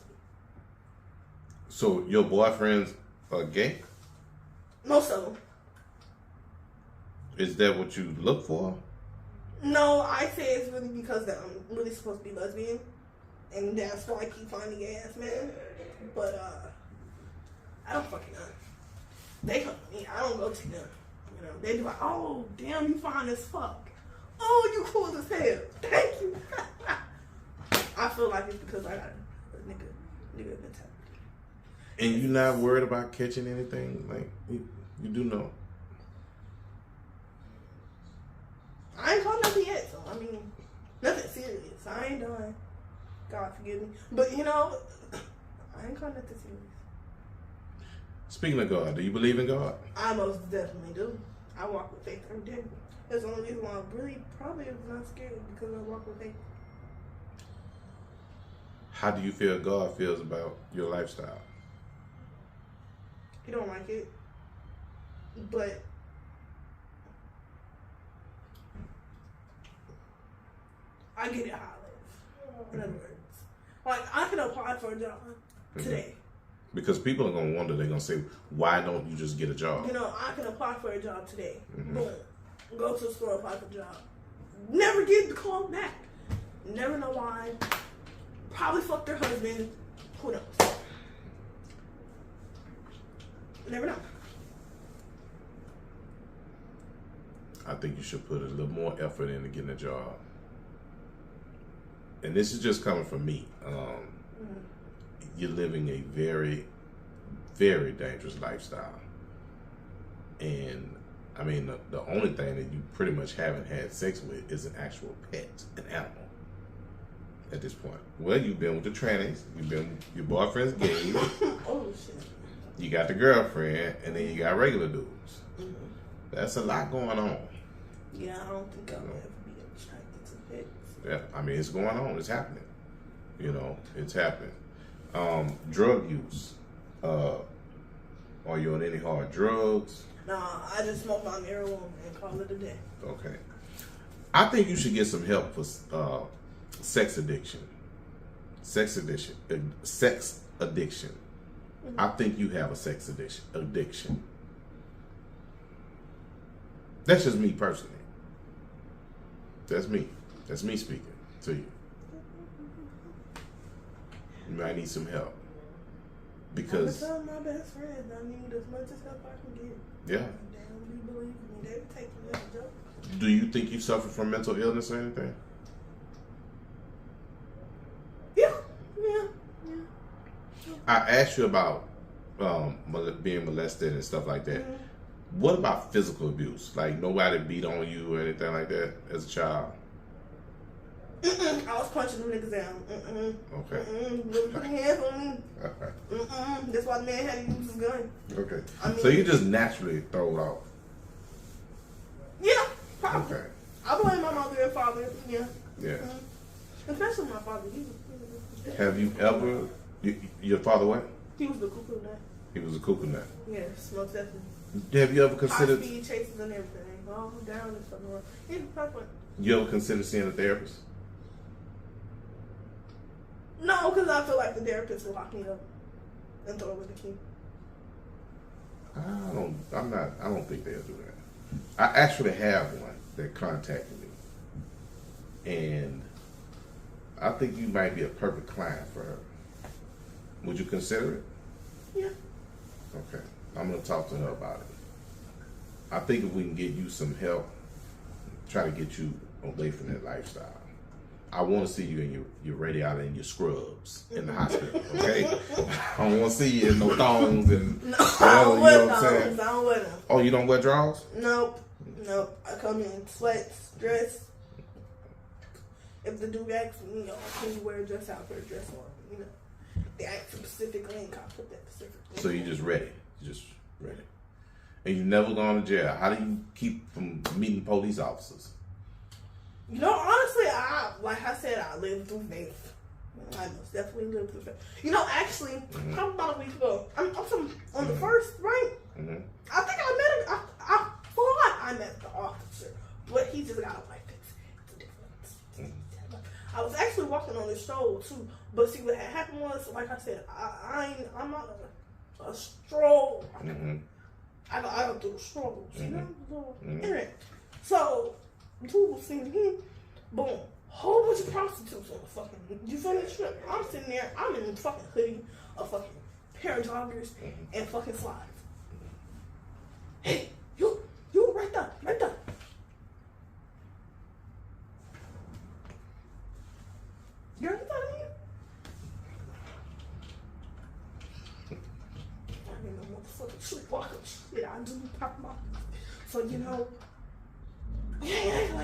So your boyfriends are gay? Most of them. Is that what you look for? No, I say it's really because that I'm really supposed to be lesbian. And that's why I keep finding gay ass men. But, I don't fucking know. They come to me. I don't go to them. You know, they be like, oh, damn, you fine as fuck. Oh, you cool as hell. Thank you. I feel like it's because I got a nigga mentality. And you're not worried about catching anything? Like, you do know. I ain't caught nothing yet, so, I mean, nothing serious. I ain't done. God forgive me. But, you know, I ain't caught nothing serious. Speaking of God, do you believe in God? I most definitely do. I walk with faith every day. That's the only reason why I'm really probably not scared, because I walk with faith. How do you feel God feels about your lifestyle? He don't like it, but I get it how I live. In other words, like I can apply for a job today. Because people are going to wonder, they're going to say, why don't you just get a job? You know, I can apply for a job today. Boom. Go to the store, apply for a job. Never get the call back. Never know why. Probably fuck their husband. Who knows? Never know. I think you should put a little more effort into getting a job. And this is just coming from me. You're living a very, very dangerous lifestyle. And, I mean, the only thing that you pretty much haven't had sex with is an actual pet, an animal, at this point. Well, you've been with the trannies, you've been with your boyfriend's gay. Oh, shit. You got the girlfriend, and then you got regular dudes. That's a lot going on. Yeah, I don't think I'll ever be attracted to pets. Yeah, I mean, it's going on. It's happening. You know, it's happening. Drug use. Are you on any hard drugs? Nah, I just smoke my marijuana and call it a day. Okay. I think you should get some help for sex addiction. Sex addiction. I think you have a sex addiction. That's just me personally. That's me. That's me speaking to you. You might need some help. Because I'm gonna tell my best friend I need as much as help I can get. Yeah. Damn, believe me, they would take me as a joke. Do you think you suffer from mental illness or anything? Yeah. I asked you about being molested and stuff like that. What about physical abuse? Like nobody beat on you or anything like that as a child? I was punching them niggas down. Okay. Put hands on me. That's why the man had to use his gun. Okay. I mean, so you just naturally throw it off? Yeah, probably. Okay. I blame my mother and father. Yeah. Yeah. Especially my father. Have you ever... Your father what? He was the cuckoo nut. He was a cuckoo nut. Yes, most definitely. Have you ever considered... High speed chases and everything. All down and stuff. Yeah, probably. You ever considered seeing a therapist? No, because I feel like the therapist will lock me up and throw away the key. I don't think they'll do that. I actually have one that contacted me. And I think you might be a perfect client for her. Would you consider it? Yeah. Okay. I'm going to talk to her about it. I think if we can get you some help, try to get you away from that lifestyle. I want to see you in your radiata and your scrubs in the hospital, okay? I don't want to see you in no thongs and whatever, I don't wear you know what I'm saying? thongs. I don't wear them. Oh, you don't wear drawers? Nope. I come in sweats, dress. If the dude asks me, can you wear a dress out for a dress on? They ask specifically and can't put that specifically. So you just ready. And you've never gone to jail. How do you keep from meeting police officers? Honestly, like I said, I lived through faith. I most definitely lived through faith. Actually, probably about a week ago, I'm on the first, right? Mm-hmm. I think I met him. I thought I met the officer, but he just got a white face. It's a difference. Mm-hmm. I was actually walking on the stroll too, but see what had happened was, like I said, I'm not a stroll. Mm-hmm. I go through the stroll. See that? Mm-hmm. Anyway, so two was seeing him. Boom. Whole bunch of prostitutes on the fucking, you feel me? Strip. I'm sitting there, I'm in a fucking hoodie, a fucking pair of joggers, and fucking slides. Hey, you right there. You heard that of me? I ain't no motherfucking sleepwalker shit. I do pop my. So like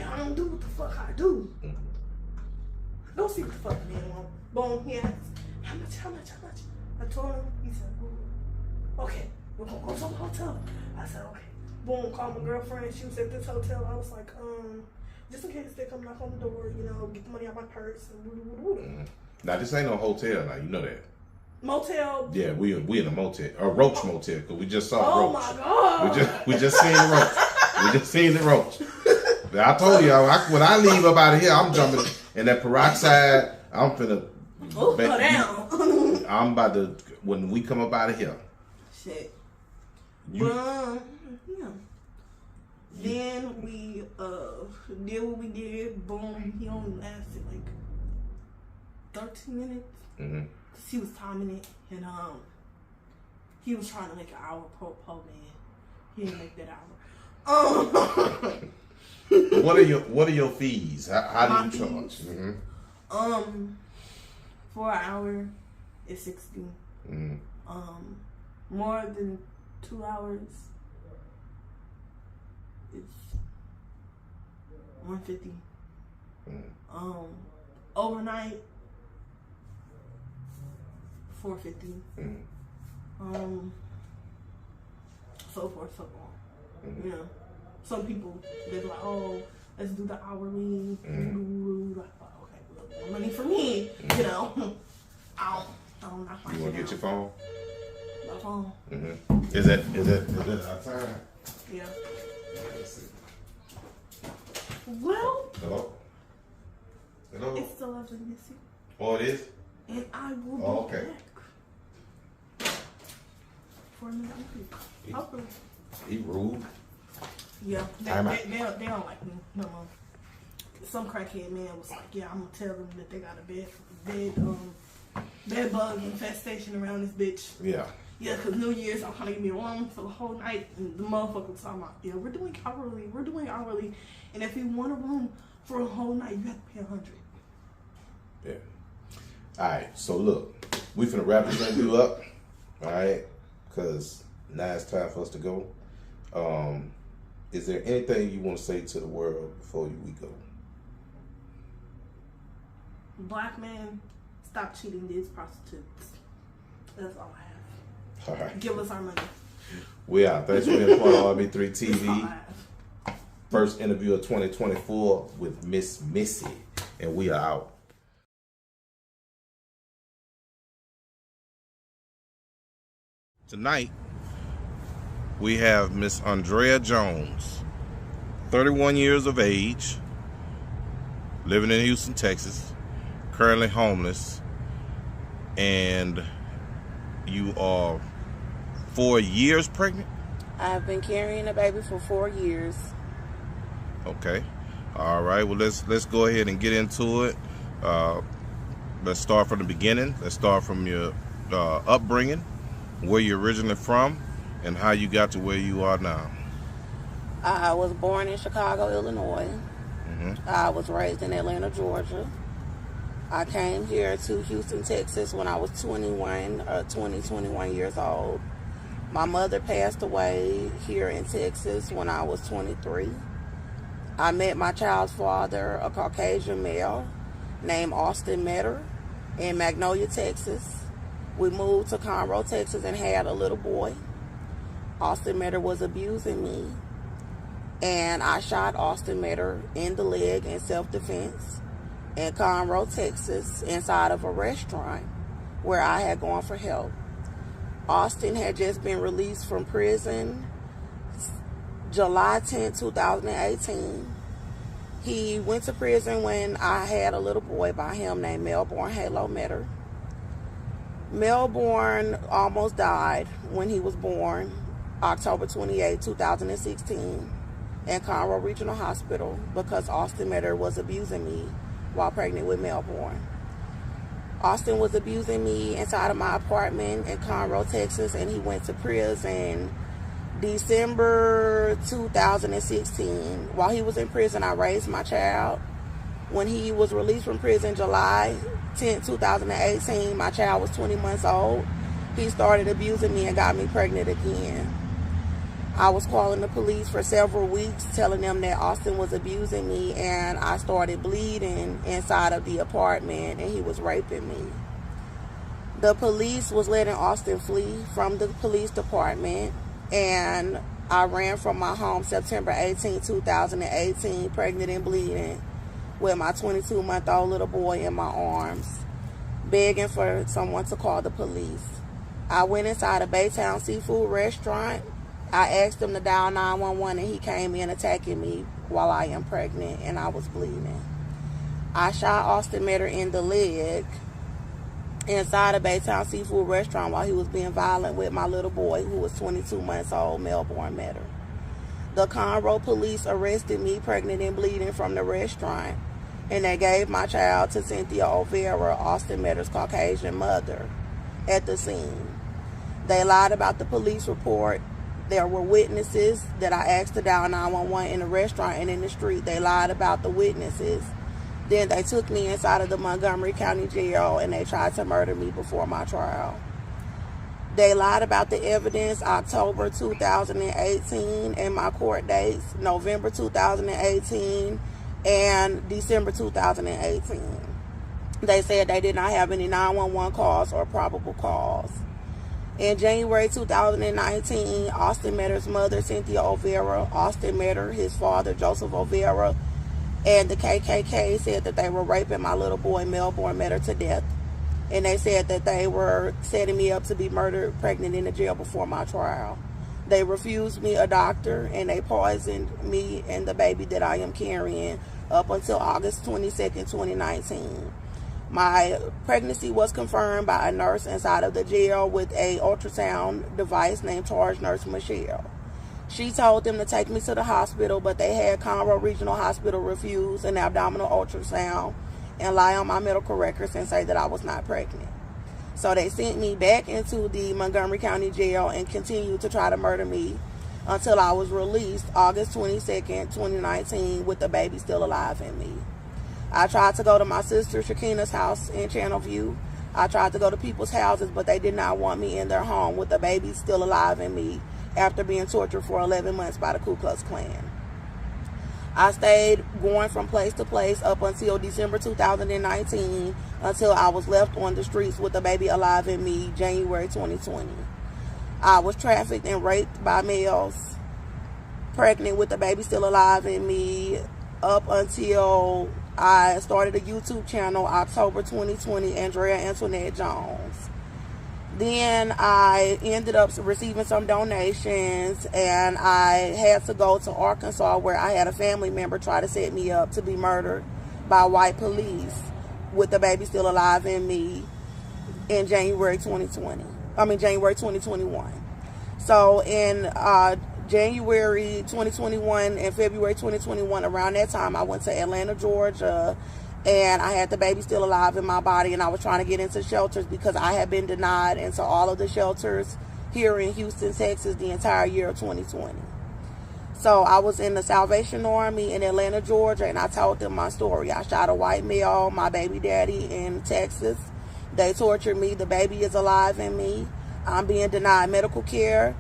I don't do what the fuck I do. Don't see what the fuck man want. Boom, he asked, how much? I told him, he said, okay, we're gonna go to the hotel. I said, okay. Boom, called my girlfriend, she was at this hotel. I was like, just in case they come knock on the door, get the money out my purse and woo. Now this ain't no hotel now, you know that. Motel. Yeah, we in a motel, a Roach motel, because we just saw Oh Roach. my God. We just seen the Roach. We just seen the Roach. I told you, when I leave up out of here, I'm jumping in that peroxide. I'm finna. Go down. I'm about to, when we come up out of here. Shit. Yeah. Then we did what we did. Boom. He only lasted like 13 minutes. Mm-hmm. Cause he was timing it, and he was trying to make an hour per man. He didn't make that hour. What are your fees? How do you charge? Mm-hmm. For an hour is 60. Mm-hmm. More than 2 hours is 150. Mm-hmm. Overnight 450. Mm-hmm. So forth, so on. Mm-hmm. Some people, they're like, oh, let's do the hourly. Mm-hmm. Like, oh, okay, well, more money for me. Mm-hmm. I don't know. You want to get your phone? My phone. Mm-hmm. Is that our time? Yeah. Let's see. Well. Hello? It's still lovely, Missy. Oh, it is? And I will be back for another week. Hopefully. He rude. Yeah, they don't like me no more. Some crackhead man was like, yeah, I'm gonna tell them that they got a bed bug infestation around this bitch. Yeah. Yeah, because New Year's, I'm trying to give me a room for the whole night, and the motherfucker was talking about, yeah, we're doing hourly, and if you want a room for a whole night, you have to pay $100. Yeah. All right, so look, we finna wrap this interview up, all right, because now it's time for us to go. Is there anything you want to say to the world before we go? Black men, stop cheating these prostitutes. That's all I have. All right. Give us our money. We out. Thanks for being part of RB3 TV. First interview of 2024 with Miss Missy. And we are out. Tonight, we have Miss Andrea Jones, 31 years of age, living in Houston, Texas, currently homeless, and you are 4 years pregnant? I've been carrying a baby for 4 years. Okay. All right. Well, let's go ahead and get into it. Let's start from the beginning. Let's start from your upbringing, where you're originally from, and how you got to where you are now. I was born in Chicago, Illinois. Mm-hmm. I was raised in Atlanta, Georgia. I came here to Houston, Texas when I was 21 years old. My mother passed away here in Texas when I was 23. I met my child's father, a Caucasian male named Austin Metter, in Magnolia, Texas. We moved to Conroe, Texas, and had a little boy. Austin Metter was abusing me, and I shot Austin Metter in the leg in self-defense in Conroe, Texas, inside of a restaurant where I had gone for help. Austin had just been released from prison July 10, 2018. He went to prison when I had a little boy by him named Melbourne Halo Metter. Melbourne almost died when he was born, October 28, 2016, in Conroe Regional Hospital because Austin Metter was abusing me while pregnant with Melbourne. Austin was abusing me inside of my apartment in Conroe, Texas, and he went to prison December 2016. While he was in prison, I raised my child. When he was released from prison July 10, 2018, my child was 20 months old. He started abusing me and got me pregnant again. I was calling the police for several weeks, telling them that Austin was abusing me, and I started bleeding inside of the apartment, and he was raping me. The police was letting Austin flee from the police department, and I ran from my home September 18, 2018, pregnant and bleeding, with my 22-month-old little boy in my arms, begging for someone to call the police. I went inside a Baytown seafood restaurant. I asked him to dial 911, and he came in attacking me while I am pregnant and I was bleeding. I shot Austin Metter in the leg inside a Baytown seafood restaurant while he was being violent with my little boy, who was 22 months old, Melbourne Metter. The Conroe police arrested me pregnant and bleeding from the restaurant, and they gave my child to Cynthia O'Vera, Austin Metter's Caucasian mother, at the scene. They lied about the police report. There were witnesses that I asked to dial 911 in the restaurant and in the street. They lied about the witnesses. Then they took me inside of the Montgomery County Jail, and they tried to murder me before my trial. They lied about the evidence October 2018 and my court dates, November 2018 and December 2018. They said they did not have any 911 calls or probable cause. In January 2019, Austin Metter's mother, Cynthia O'Vera, Austin Metter, his father, Joseph O'Vera, and the KKK said that they were raping my little boy, Melbourne Metter, to death. And they said that they were setting me up to be murdered, pregnant in the jail before my trial. They refused me a doctor, and they poisoned me and the baby that I am carrying up until August 22nd, 2019. My pregnancy was confirmed by a nurse inside of the jail with a ultrasound device named Charge Nurse Michelle. She told them to take me to the hospital, but they had Conroe Regional Hospital refuse an abdominal ultrasound and lie on my medical records and say that I was not pregnant. So they sent me back into the Montgomery County Jail and continued to try to murder me until I was released August 22nd, 2019, with the baby still alive in me. I tried to go to my sister Shakina's house in Channelview. I tried to go to people's houses, but they did not want me in their home with the baby still alive in me after being tortured for 11 months by the Ku Klux Klan. I stayed going from place to place up until December 2019, until I was left on the streets with the baby alive in me, January 2020. I was trafficked and raped by males, pregnant with the baby still alive in me, up until I started a YouTube channel, October 2020, Andrea Antoinette Jones. Then I ended up receiving some donations, and I had to go to Arkansas, where I had a family member try to set me up to be murdered by white police with the baby still alive in me in January 2021. So in January 2021 and February 2021, around that time, I went to Atlanta, Georgia, and I had the baby still alive in my body, and I was trying to get into shelters because I had been denied into all of the shelters here in Houston, Texas, the entire year of 2020. So I was in the Salvation Army in Atlanta, Georgia, and I told them my story. I shot a white male, my baby daddy, in Texas. They tortured me. The baby is alive in me. I'm being denied medical care.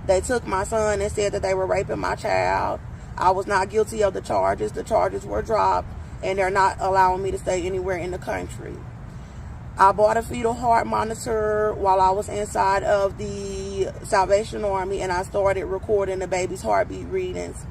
They took my son and said that they were raping my child. I was not guilty of the charges. The charges were dropped, and they're not allowing me to stay anywhere in the country. I bought a fetal heart monitor while I was inside of the Salvation Army, and I started recording the baby's heartbeat readings.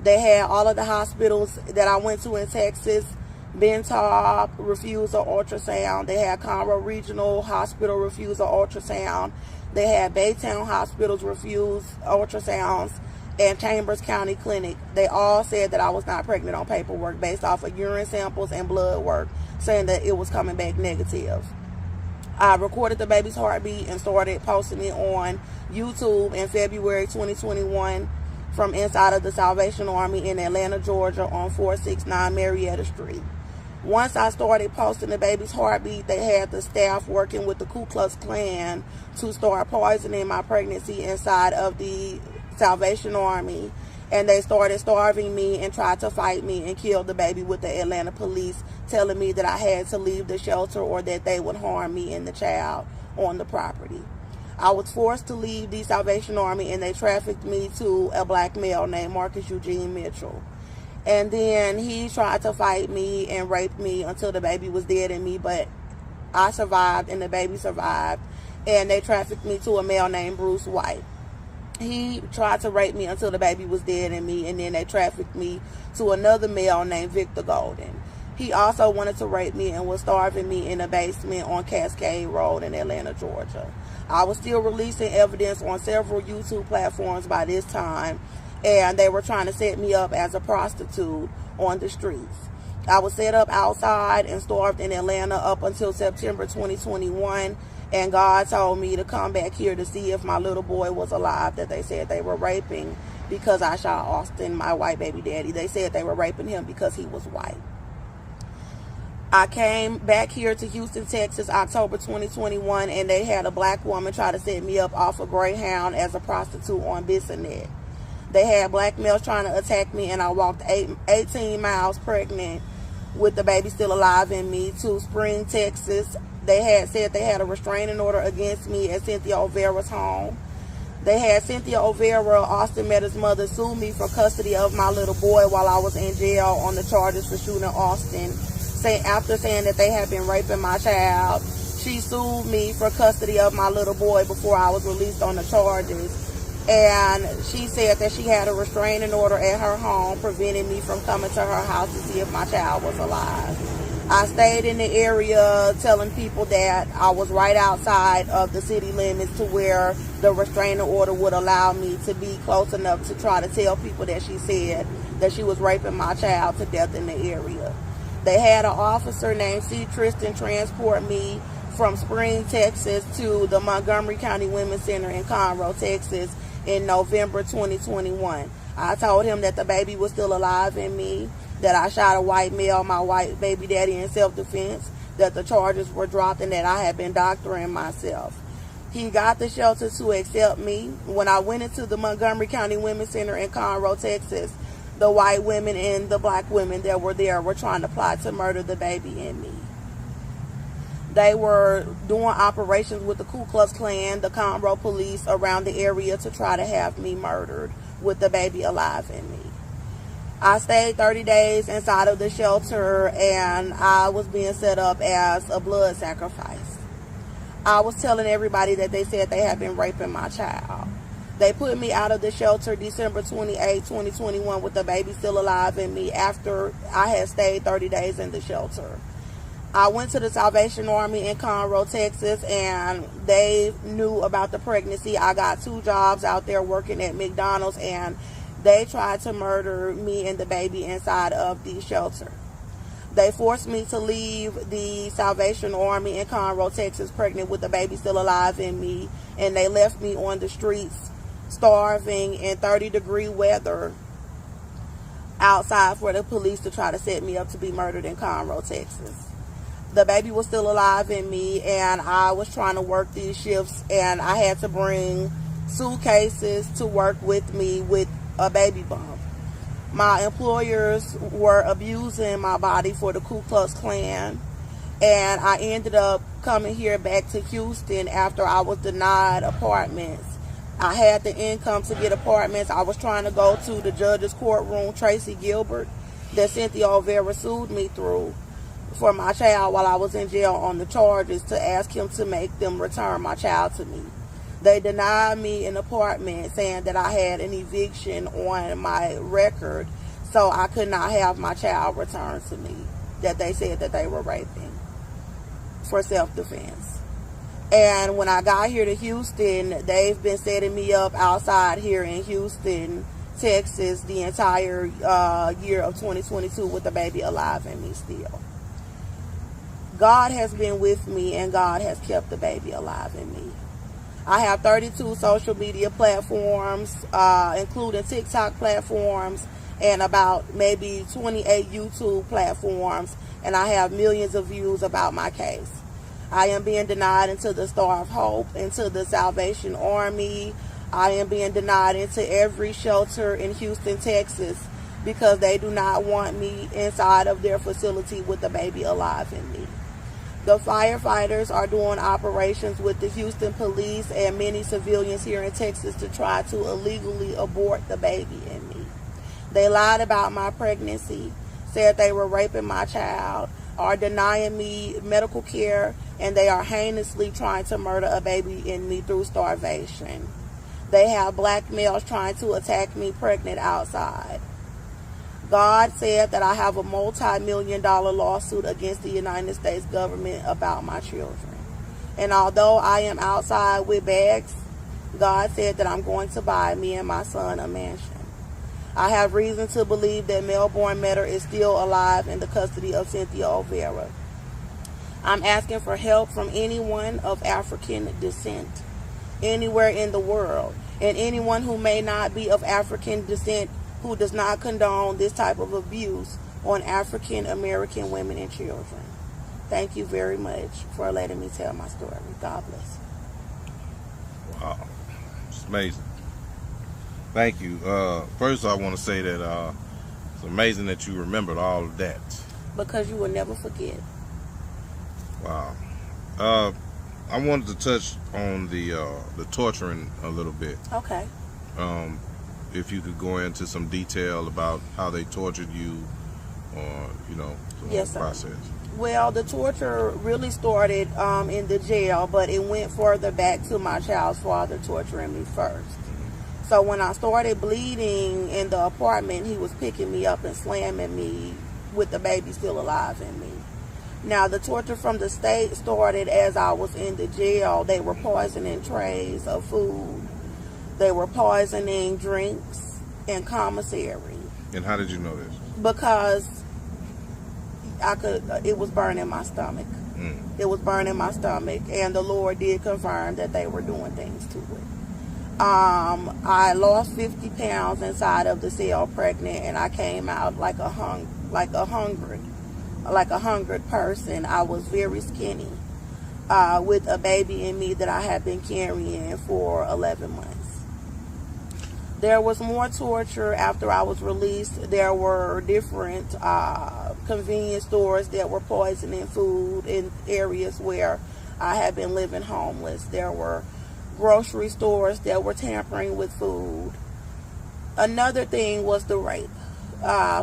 They had all of the hospitals that I went to in Texas. Bentop refused an ultrasound. They had Conroe Regional Hospital refuse an ultrasound. They had Baytown Hospitals refuse ultrasounds, and Chambers County Clinic. They all said that I was not pregnant on paperwork based off of urine samples and blood work, saying that it was coming back negative. I recorded the baby's heartbeat and started posting it on YouTube in February 2021 from inside of the Salvation Army in Atlanta, Georgia on 469 Marietta Street. Once I started posting the baby's heartbeat, they had the staff working with the Ku Klux Klan to start poisoning my pregnancy inside of the Salvation Army, and they started starving me and tried to fight me and kill the baby with the Atlanta police, telling me that I had to leave the shelter or that they would harm me and the child on the property. I was forced to leave the Salvation Army, and they trafficked me to a black male named Marcus Eugene Mitchell. And then he tried to fight me and rape me until the baby was dead in me, but I survived and the baby survived, and they trafficked me to a male named Bruce White. He tried to rape me until the baby was dead in me, and then they trafficked me to another male named Victor Golden. He also wanted to rape me and was starving me in a basement on Cascade Road in Atlanta, Georgia. I was still releasing evidence on several YouTube platforms by this time, and they were trying to set me up as a prostitute on the streets. I was set up outside and starved in Atlanta up until September 2021, and God told me to come back here to see if my little boy was alive that they said they were raping because I shot Austin, my white baby daddy. They said they were raping him because he was white. I came back here to Houston, Texas, October 2021, and they had a black woman try to set me up off of Greyhound as a prostitute on Bissonnette. They had black males trying to attack me, and I walked 18 miles pregnant with the baby still alive in me to Spring, Texas. They had said they had a restraining order against me at Cynthia O'Vera's home. They had Cynthia O'Vera, Austin Metter's mother, sue me for custody of my little boy while I was in jail on the charges for shooting Austin. After saying that they had been raping my child, she sued me for custody of my little boy before I was released on the charges. And she said that she had a restraining order at her home preventing me from coming to her house to see if my child was alive. I stayed in the area telling people that I was right outside of the city limits to where the restraining order would allow me to be close enough to try to tell people that she said that she was raping my child to death in the area. They had an officer named C. Tristan transport me from Spring, Texas to the Montgomery County Women's Center in Conroe, Texas in November 2021. I told him that the baby was still alive in me, that I shot a white male, my white baby daddy, in self-defense, that the charges were dropped, and that I had been doctoring myself. He got the shelter to accept me. When I went into the Montgomery County Women's Center in Conroe, Texas, the white women and the black women that were there were trying to plot to murder the baby and me. They were doing operations with the Ku Klux Klan, the Conroe police around the area to try to have me murdered with the baby alive in me. I stayed 30 days inside of the shelter, and I was being set up as a blood sacrifice. I was telling everybody that they said they had been raping my child. They put me out of the shelter December 28, 2021 with the baby still alive in me after I had stayed 30 days in the shelter. I went to the Salvation Army in Conroe, Texas, and they knew about the pregnancy. I got 2 jobs out there working at McDonald's, and they tried to murder me and the baby inside of the shelter. They forced me to leave the Salvation Army in Conroe, Texas, pregnant with the baby still alive in me, and they left me on the streets starving in 30-degree weather outside for the police to try to set me up to be murdered in Conroe, Texas. The baby was still alive in me, and I was trying to work these shifts, and I had to bring suitcases to work with me with a baby bump. My employers were abusing my body for the Ku Klux Klan, and I ended up coming here back to Houston after I was denied apartments. I had the income to get apartments. I was trying to go to the judge's courtroom, Tracy Gilbert, that Cynthia Olvera sued me through for my child while I was in jail on the charges, to ask him to make them return my child to me. They denied me an apartment, saying that I had an eviction on my record, so I could not have my child returned to me, that they said that they were raping for self-defense. And when I got here to Houston, they've been setting me up outside here in Houston, Texas, the entire year of 2022 with the baby alive in me still. God has been with me, and God has kept the baby alive in me. I have 32 social media platforms, including TikTok platforms, and about maybe 28 YouTube platforms, and I have millions of views about my case. I am being denied into the Star of Hope, into the Salvation Army. I am being denied into every shelter in Houston, Texas, because they do not want me inside of their facility with the baby alive in me. The firefighters are doing operations with the Houston police and many civilians here in Texas to try to illegally abort the baby in me. They lied about my pregnancy, said they were raping my child, are denying me medical care, and they are heinously trying to murder a baby in me through starvation. They have black males trying to attack me pregnant outside. God said that I have a multi-million-dollar lawsuit against the United States government about my children. And although I am outside with bags, God said that I'm going to buy me and my son a mansion. I have reason to believe that Melbourne Metter is still alive in the custody of Cynthia Olvera. I'm asking for help from anyone of African descent, anywhere in the world, and anyone who may not be of African descent who does not condone this type of abuse on African American women and children. Thank you very much for letting me tell my story. God bless. Wow. It's amazing. Thank you. First, I want to say that it's amazing that you remembered all of that. Because you will never forget. Wow. I wanted to touch on the torturing a little bit. Okay. If you could go into some detail about how they tortured you, or the Yes, whole process. Well, the torture really started in the jail, but it went further back to my child's father torturing me first. So when I started bleeding in the apartment, he was picking me up and slamming me with the baby still alive in me. Now, the torture from the state started as I was in the jail. They were poisoning trays of food. They were poisoning drinks and commissary. And how did you know this? Because it was burning my stomach. It was burning my stomach, and the Lord did confirm that they were doing things to it. I lost 50 pounds inside of the cell pregnant, and I came out like a hungered person. I was very skinny, with a baby in me that I had been carrying for 11 months. There was more torture after I was released. There were different convenience stores that were poisoning food in areas where I had been living homeless. There were grocery stores that were tampering with food. Another thing was the rape,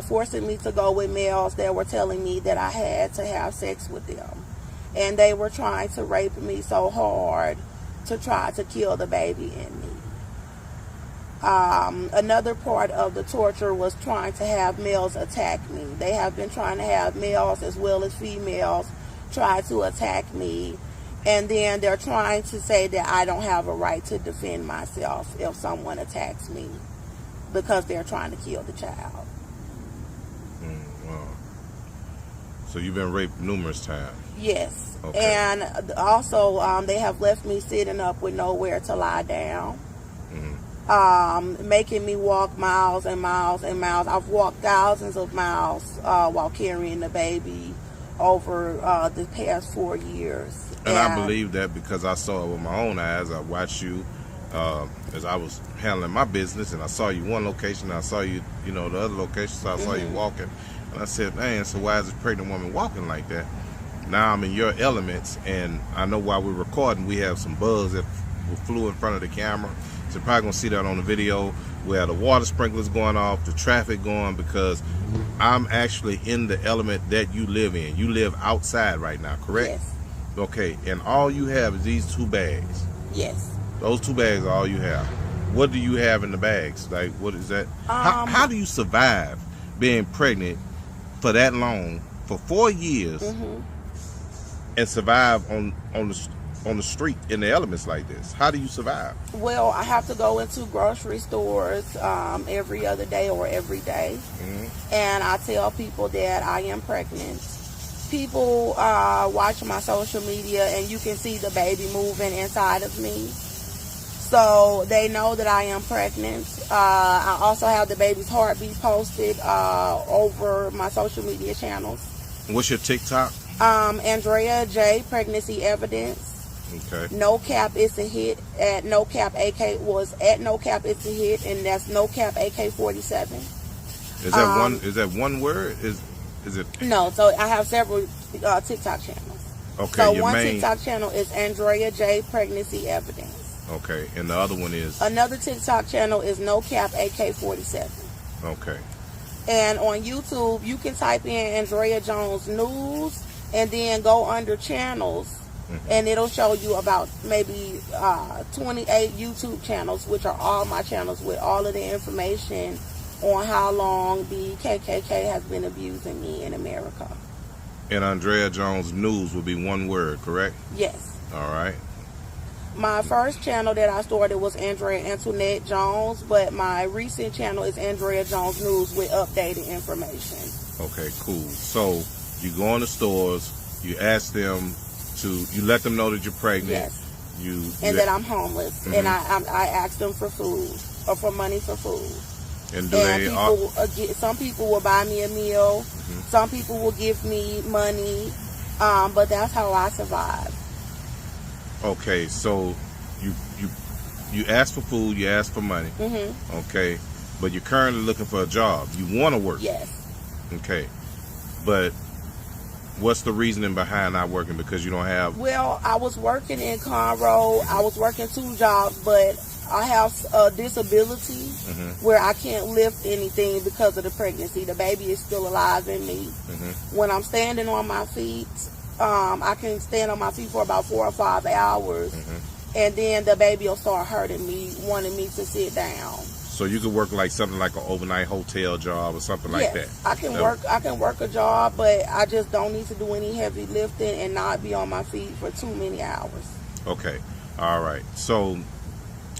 forcing me to go with males that were telling me that I had to have sex with them. And they were trying to rape me so hard to try to kill the baby in me. Another part of the torture was trying to have males attack me. They have been trying to have males as well as females try to attack me. And then they're trying to say that I don't have a right to defend myself if someone attacks me because they're trying to kill the child. Wow. So you've been raped numerous times? Yes. Okay. And also they have left me sitting up with nowhere to lie down. Making me walk miles and miles and miles. I've walked thousands of miles while carrying the baby over the past 4 years. And I believe that because I saw it with my own eyes. I watched you as I was handling my business, and I saw you one location, and I saw you, the other location, so I saw you walking, and I said, man, so why is this pregnant woman walking like that? Now I'm in your elements, and I know while we're recording, we have some bugs that flew in front of the camera, so you're probably gonna see that on the video, where the water sprinklers going off, the traffic going, because I'm actually in the element that you live in. You live outside right now, correct? Yes. Okay, and all you have is these 2 bags. Yes. Those 2 bags are all you have. What do you have in the bags? Like, what is that? How do you survive being pregnant for that long, for 4 years, and survive on the street in the elements like this? How do you survive? Well, I have to go into grocery stores every other day or every day, and I tell people that I am pregnant. People watch my social media, and you can see the baby moving inside of me. So they know that I am pregnant. I also have the baby's heartbeat posted over my social media channels. What's your TikTok? Andrea J. Pregnancy Evidence. Okay. No Cap It's a Hit at No Cap AK was at No Cap It's a Hit, and that's No Cap AK-47. Is that Is that one word? Is it? No. So I have several TikTok channels. Okay. So one TikTok channel is Andrea J. Pregnancy Evidence. Okay, and the other one is? Another TikTok channel is No Cap AK-47. Okay. And on YouTube, you can type in Andrea Jones News and then go under channels, and it'll show you about maybe 28 YouTube channels, which are all my channels with all of the information on how long the KKK has been abusing me in America. And Andrea Jones News will be one word, correct? Yes. All right. My first channel that I started was Andrea Antoinette Jones, but my recent channel is Andrea Jones News with updated information. Okay, cool. So you go in the stores, you ask them you let them know that you're pregnant. Yes. And that I'm homeless, and I ask them for food or for money for food. And some people will buy me a meal. Some people will give me money, but that's how I survive. Okay, so you ask for food, you ask for money. Okay, but you're currently looking for a job. You want to work. Yes. Okay, but what's the reasoning behind not working? Because you don't have... Well, I was working in Conroe. I was working 2 jobs, but I have a disability where I can't lift anything because of the pregnancy. The baby is still alive in me. When I'm standing on my feet, I can stand on my feet for about 4 or 5 hours, and then the baby will start hurting me, wanting me to sit down. So you could work like something like an overnight hotel job or something like that. I can work a job, but I just don't need to do any heavy lifting and not be on my feet for too many hours. Okay, all right. So,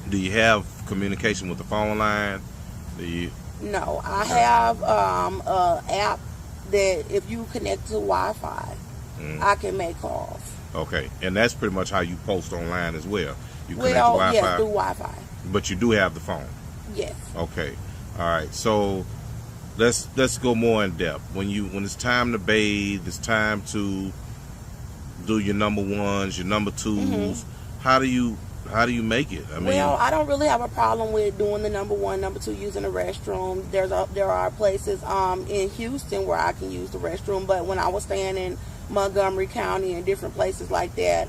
do you have communication with the phone line? No, I have an app that if you connect to Wi-Fi, I can make calls. Okay, and that's pretty much how you post online as well. You connect to Wi-Fi. Wi-Fi. Yes, through Wi-Fi. But you do have the phone. Yes. Okay. All right. So let's go more in depth. When it's time to bathe, it's time to do your number 1s, your number 2s. How do you make it? I mean, I don't really have a problem with doing the number 1, number 2, using the restroom. There are places in Houston where I can use the restroom, but when I was staying in Montgomery County and different places like that,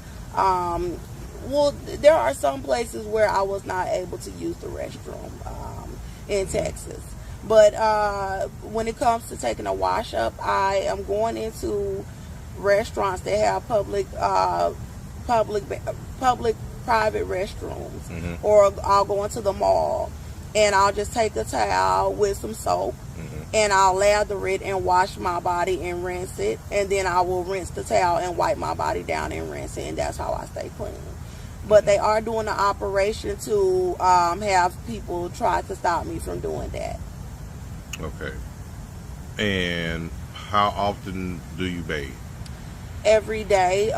there are some places where I was not able to use the restroom in Texas. But when it comes to taking a wash up, I am going into restaurants that have private restrooms, or I'll go into the mall and I'll just take a towel with some soap and I'll lather it and wash my body and rinse it, and then I will rinse the towel and wipe my body down and rinse it, and that's how I stay clean. But they are doing an operation to have people try to stop me from doing that. Okay. And how often do you bathe? Every day.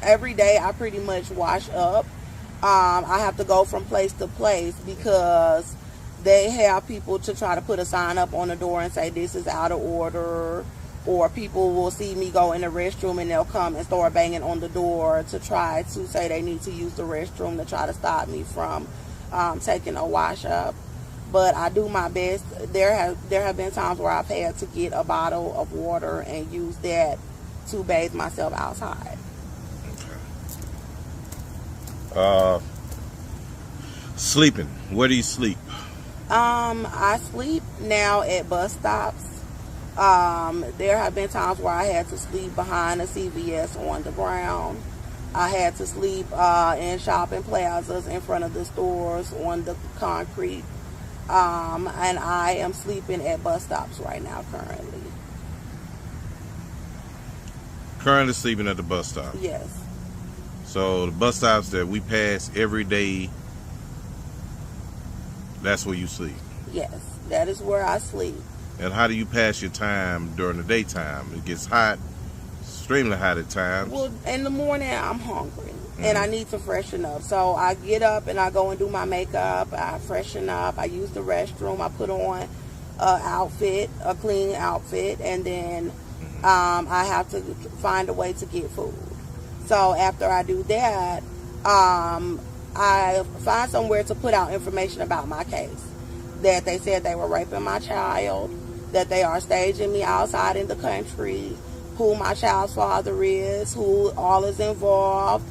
Every day I pretty much wash up. I have to go from place to place because they have people to try to put a sign up on the door and say this is out of order, or people will see me go in the restroom and they'll come and start banging on the door to try to say they need to use the restroom to try to stop me from taking a wash up. But I do my best. There have been times where I've had to get a bottle of water and use that to bathe myself outside. Okay. Sleeping. Where do you sleep? I sleep now at bus stops. There have been times where I had to sleep behind a CVS on the ground. I had to sleep in shopping plazas in front of the stores on the concrete. And I am sleeping at bus stops right now currently. Currently sleeping at the bus stop? Yes. So the bus stops that we pass every day, that's where you sleep? Yes, that is where I sleep. And how do you pass your time during the daytime? It gets hot, extremely hot at times. Well, in the morning I'm hungry and I need to freshen up. So I get up and I go and do my makeup. I freshen up. I use the restroom. I put on a clean outfit, and then I have to find a way to get food. So after I do that, I find somewhere to put out information about my case. That they said they were raping my child, that they are staging me outside in the country, who my child's father is, who all is involved.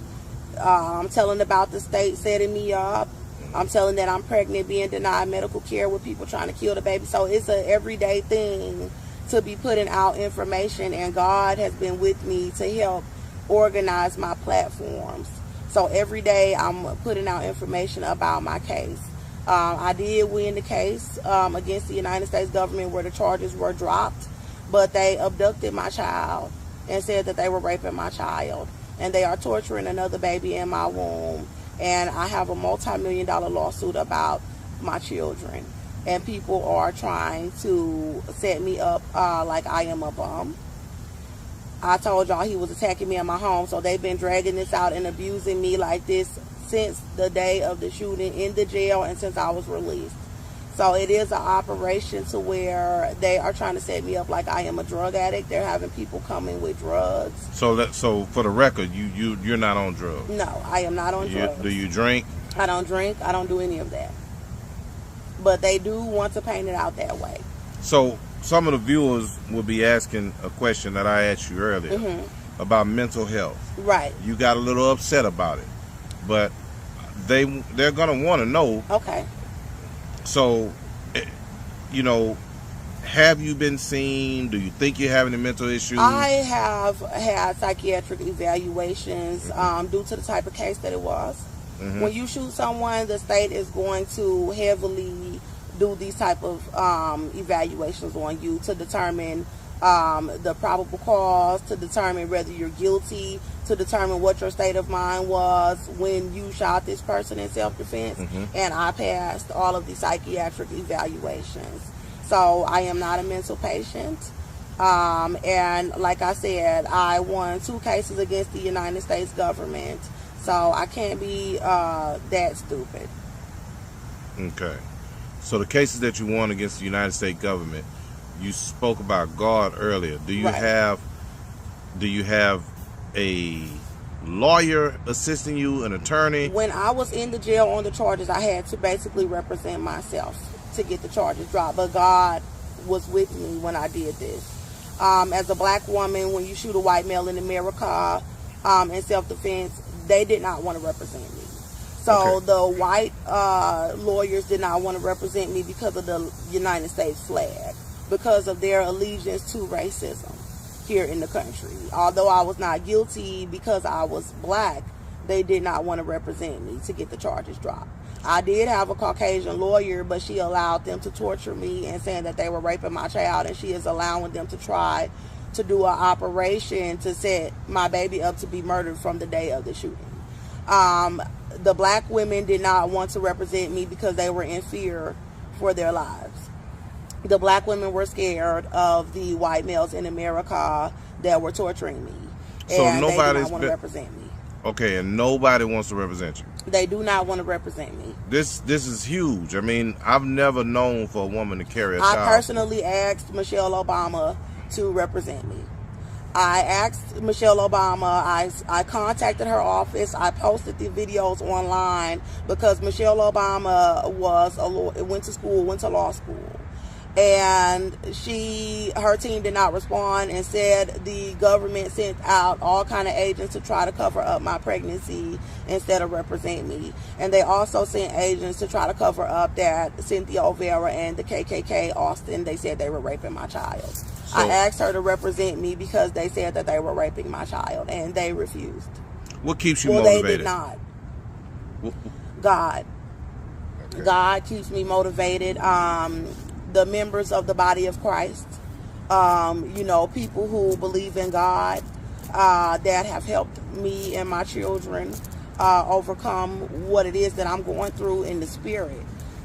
I'm telling about the state setting me up. I'm telling that I'm pregnant, being denied medical care with people trying to kill the baby. So it's an everyday thing to be putting out information, and God has been with me to help organize my platforms. So every day I'm putting out information about my case. I did win the case against the United States government where the charges were dropped, but they abducted my child and said that they were raping my child, and they are torturing another baby in my womb. And I have a multi-million-dollar lawsuit about my children, and people are trying to set me up like I am a bum. I told y'all he was attacking me in my home, so they've been dragging this out and abusing me like this since the day of the shooting in the jail and since I was released. So it is an operation to where they are trying to set me up like I am a drug addict. They're having people come in with drugs. So for the record, you're not on drugs? No, I am not on drugs. Do you drink? I don't drink. I don't do any of that. But they do want to paint it out that way. So some of the viewers will be asking a question that I asked you earlier about mental health. Right. You got a little upset about it, but they're gonna want to know. Okay. So, have you been seen? Do you think you have any mental issues? I have had psychiatric evaluations due to the type of case that it was. When you shoot someone, the state is going to heavily do these type of evaluations on you to determine the probable cause, to determine whether you're guilty, to determine what your state of mind was when you shot this person in self-defense. And I passed all of the psychiatric evaluations. So I am not a mental patient. And like I said, I won 2 cases against the United States government. So I can't be that stupid. Okay. So the cases that you won against the United States government, you spoke about God earlier. Do you have a lawyer assisting you, an attorney? When I was in the jail on the charges, I had to basically represent myself to get the charges dropped. But God was with me when I did this. As a black woman, when you shoot a white male in America in self-defense, they did not want to represent me. So the white lawyers did not want to represent me because of the United States flag, because of their allegiance to racism here in the country. Although I was not guilty because I was black, they did not want to represent me to get the charges dropped. I did have a Caucasian lawyer, but she allowed them to torture me and saying that they were raping my child, and she is allowing them to try to do an operation to set my baby up to be murdered from the day of the shooting. The black women did not want to represent me because they were in fear for their lives. The black women were scared of the white males in America that were torturing me. So and nobody they did not want to represent me. Okay, and nobody wants to represent you. They do not want to represent me. This is huge. I mean, I've never known for a woman to carry a child. I personally asked Michelle Obama to represent me. I asked Michelle Obama, I contacted her office, I posted the videos online because Michelle Obama went to law school. And her team did not respond and said the government sent out all kind of agents to try to cover up my pregnancy instead of represent me. And they also sent agents to try to cover up that Cynthia O'Vera and the KKK Austin, they said they were raping my child. So, I asked her to represent me because they said that they were raping my child, and they refused. What keeps you motivated? They did not. God. Okay. God keeps me motivated. The members of the body of Christ, people who believe in God, that have helped me and my children overcome what it is that I'm going through in the spirit.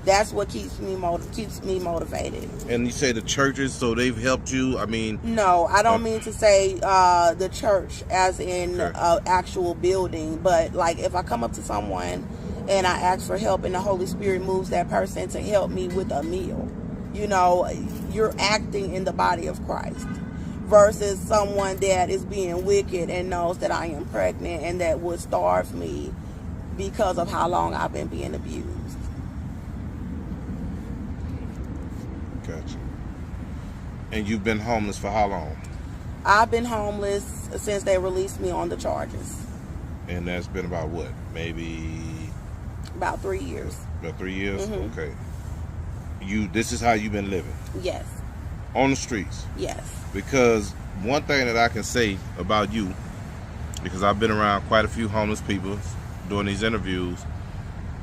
That's what keeps me motivated. And you say the churches, so they've helped you? I mean... No, I don't mean to say the church as in actual building, but like if I come up to someone and I ask for help and the Holy Spirit moves that person to help me with a meal, you're acting in the body of Christ versus someone that is being wicked and knows that I am pregnant and that would starve me because of how long I've been being abused. Gotcha. And you've been homeless for how long? I've been homeless since they released me on the charges. And that's been about what? Maybe... About 3 years. About 3 years? Mm-hmm. Okay. This is how you've been living? Yes. On the streets? Yes. Because one thing that I can say about you, because I've been around quite a few homeless people doing these interviews,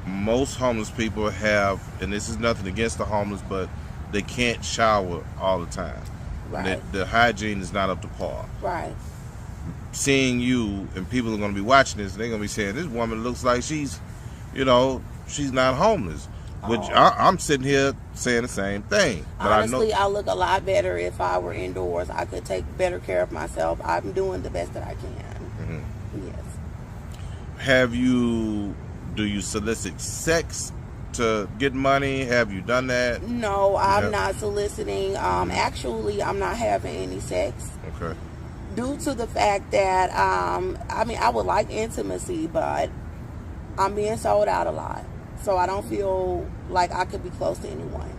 most homeless people have, and this is nothing against the homeless, but they can't shower all the time. Right. The hygiene is not up to par. Right. Seeing you, and people are going to be watching this, and they're going to be saying, this woman looks like she's not homeless. Which I'm sitting here saying the same thing. But honestly, I look a lot better if I were indoors. I could take better care of myself. I'm doing the best that I can. Mm-hmm. Yes. Do you solicit sex to get money? Have you done that? No, I'm not soliciting. Actually, I'm not having any sex. Okay. Due to the fact that, I would like intimacy, but I'm being sold out a lot. So I don't feel like I could be close to anyone.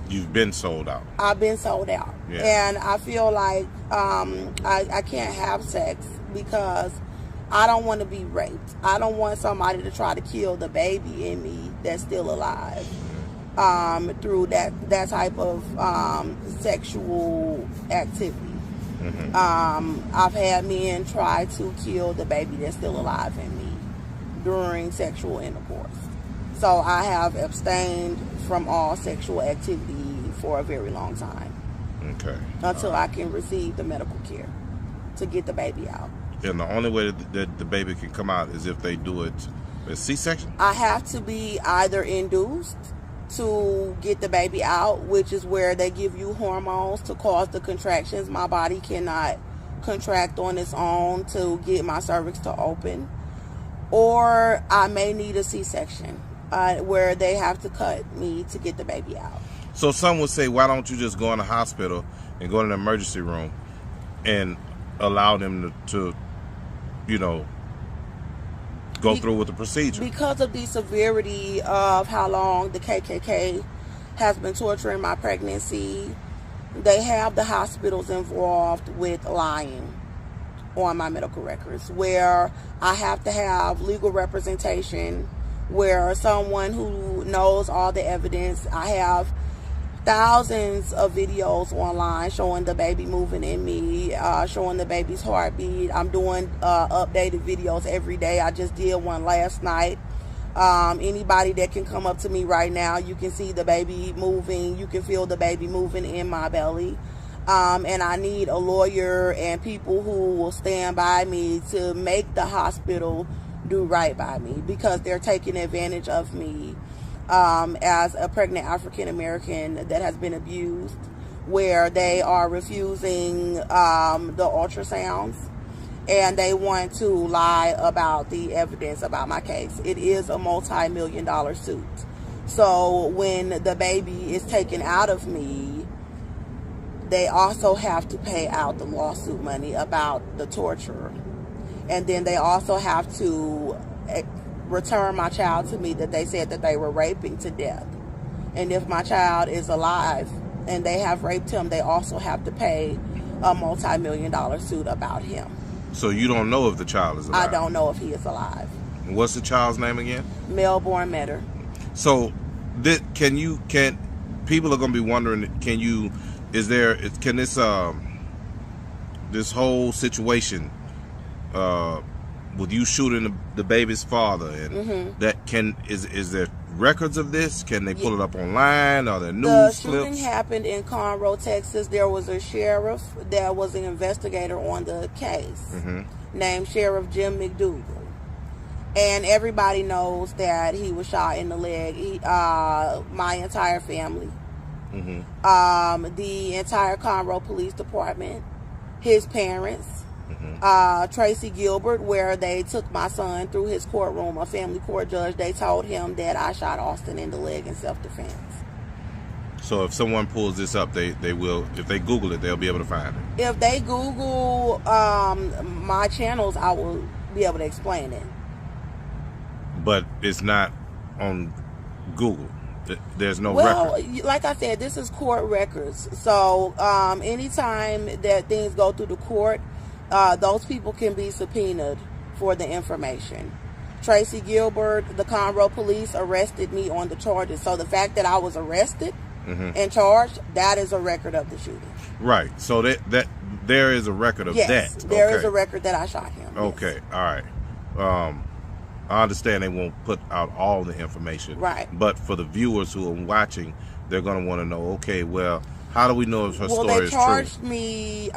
You've been sold out. I've been sold out. Yeah. And I feel like I can't have sex because I don't want to be raped. I don't want somebody to try to kill the baby in me that's still alive through that type of sexual activity. Mm-hmm. I've had men try to kill the baby that's still alive in me during sexual intercourse. So I have abstained from all sexual activity for a very long time. Okay. Until I can receive the medical care to get the baby out. And the only way that the baby can come out is if they do it a C-section? I have to be either induced to get the baby out, which is where they give you hormones to cause the contractions. My body cannot contract on its own to get my cervix to open. Or I may need a C-section. Where they have to cut me to get the baby out. So some would say, why don't you just go in the hospital and go in the emergency room and allow them to go through with the procedure? Because of the severity of how long the KKK has been torturing my pregnancy, they have the hospitals involved with lying on my medical records, where I have to have legal representation, where someone who knows all the evidence. I have thousands of videos online showing the baby moving in me, showing the baby's heartbeat. I'm doing updated videos every day. I just did one last night. Anybody that can come up to me right now, you can see the baby moving. You can feel the baby moving in my belly. And I need a lawyer and people who will stand by me to make the hospital do right by me, because they're taking advantage of me as a pregnant African American that has been abused, where they are refusing the ultrasounds and they want to lie about the evidence about my case. It is a multi-million-dollar suit. So when the baby is taken out of me, They also have to pay out the lawsuit money about the torture. And then they also have to return my child to me that they said that they were raping to death. And if my child is alive and they have raped him, they also have to pay a multi-million-dollar suit about him. So you don't know if the child is alive? I don't know if he is alive. What's the child's name again? Melbourne Metter. So, can people are going to be wondering? Can this whole situation with you shooting the baby's father and is there records of this? Can they pull it up online? Are there news clips? The shooting happened in Conroe, Texas. There was a sheriff that was an investigator on the case named Sheriff Jim McDougal. And everybody knows that he was shot in the leg. My entire family. The entire Conroe Police Department. His parents. Tracy Gilbert, where they took my son through his courtroom, a family court judge, they told him that I shot Austin in the leg in self-defense. So if someone pulls this up, they will, if they Google it, they'll be able to find it. If they Google my channels, I will be able to explain it. But it's not on Google. There's no record. Well, like I said, this is court records. So anytime that things go through the court, those people can be subpoenaed for the information. Tracy Gilbert, the Conroe police arrested me on the charges. So the fact that I was arrested and charged, that is a record of the shooting. Right. So that there is a record of that. Yes, there is a record that I shot him. Okay. Yes. All right. I understand they won't put out all the information. Right. But for the viewers who are watching, they're going to want to know, okay, well, how do we know if her story is true? Well, they charged me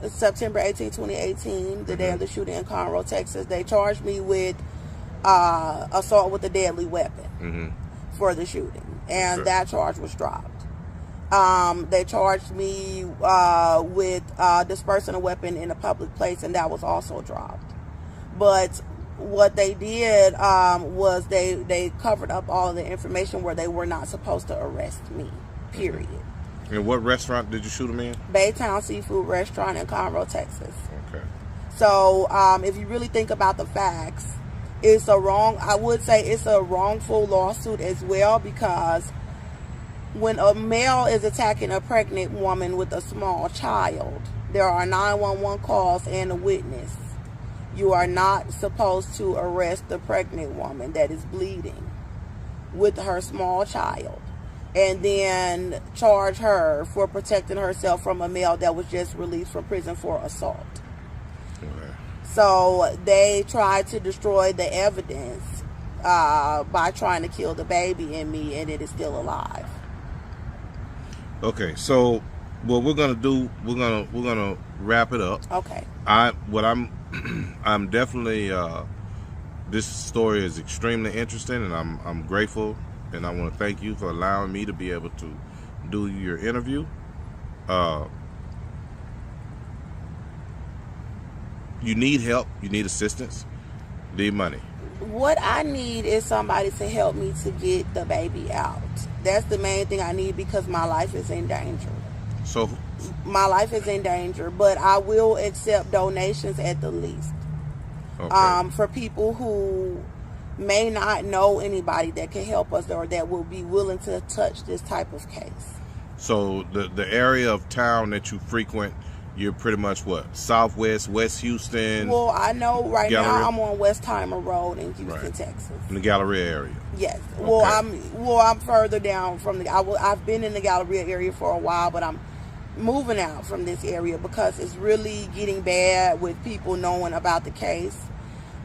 September 18, 2018, the day of the shooting in Conroe, Texas. They charged me with assault with a deadly weapon for the shooting. And that charge was dropped. They charged me with dispersing a weapon in a public place, and that was also dropped. But what they did was they covered up all of the information where they were not supposed to arrest me, period. And what restaurant did you shoot him in? Baytown Seafood Restaurant in Conroe, Texas. Okay. So if you really think about the facts, I would say it's a wrongful lawsuit as well, because when a male is attacking a pregnant woman with a small child, there are 911 calls and a witness. You are not supposed to arrest the pregnant woman that is bleeding with her small child and then charge her for protecting herself from a male that was just released from prison for assault. Okay. So they tried to destroy the evidence by trying to kill the baby in me, and it is still alive. Okay, so what we're gonna do, we're gonna wrap it up. Okay. I'm definitely this story is extremely interesting, and I'm grateful, and I want to thank you for allowing me to be able to do your interview. You need help, you need assistance, you need money. What I need is somebody to help me to get the baby out. That's the main thing I need, because my life is in danger. So my life is in danger, but I will accept donations at the least. Okay. For people who may not know anybody that can help us or that will be willing to touch this type of case. So the area of town that you frequent, you're pretty much what? Southwest, West Houston? Well, I know right now I'm on Westheimer Road in Houston, Texas. In the Galleria area? Yes. Okay. Well, I'm further down from I've been in the Galleria area for a while, but I'm moving out from this area because it's really getting bad with people knowing about the case.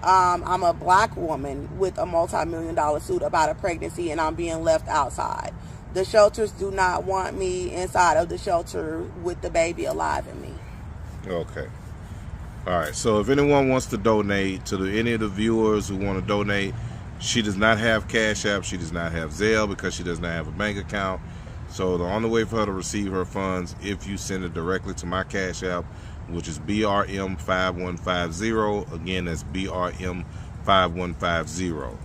I'm a black woman with a multi-million-dollar suit about a pregnancy, and I'm being left outside. The shelters do not want me inside of the shelter with the baby alive in me. Okay. All right. So if anyone wants to donate, any of the viewers who want to donate, she does not have Cash App. She does not have Zelle because she does not have a bank account. So the only way for her to receive her funds, if you send it directly to my Cash App, which is BRM5150. Again, that's BRM5150.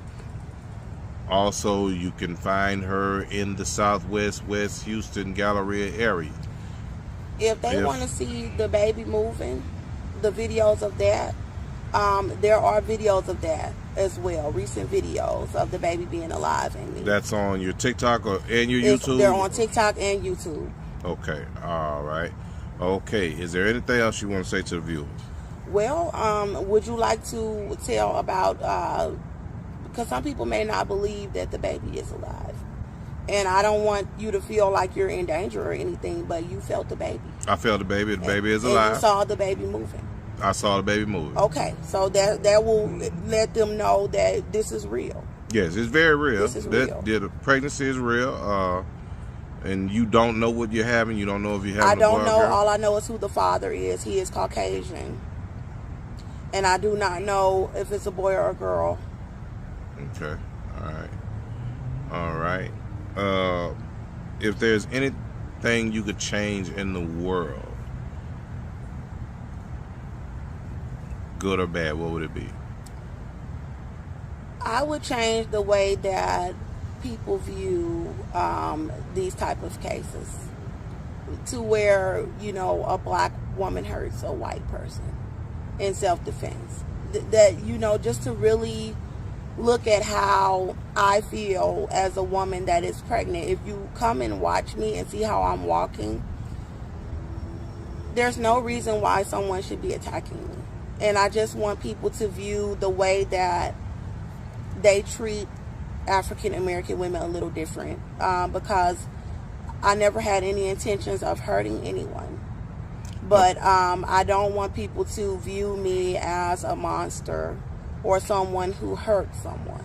Also, you can find her in the Southwest, West Houston, Galleria area. If they want to see the baby moving, the videos of that, there are videos of that as well. Recent videos of the baby being alive in me. That's on your TikTok and your YouTube? They're on TikTok and YouTube. Okay. All right. Okay. Is there anything else you want to say to the viewers? Well, would you like to tell about, because some people may not believe that the baby is alive. And I don't want you to feel like you're in danger or anything, but you felt the baby. I felt the baby. The baby is alive. And you saw the baby moving. I saw the baby moving. Okay, so that will let them know that this is real. Yes, it's very real. This is real. The pregnancy is real. And you don't know what you're having. You don't know if you're having I a boy don't know. or girl. All I know is who the father is. He is Caucasian. And I do not know if it's a boy or a girl. Okay. All right. If there's anything you could change in the world, good or bad, what would it be? I would change the way that people view these type of cases to where, you know, a black woman hurts a white person in self-defense. That, you know, just to really look at how I feel as a woman that is pregnant. If you come and watch me and see how I'm walking, there's no reason why someone should be attacking me. And I just want people to view the way that they treat African American women a little different, because I never had any intentions of hurting anyone. But I don't want people to view me as a monster or someone who hurt someone.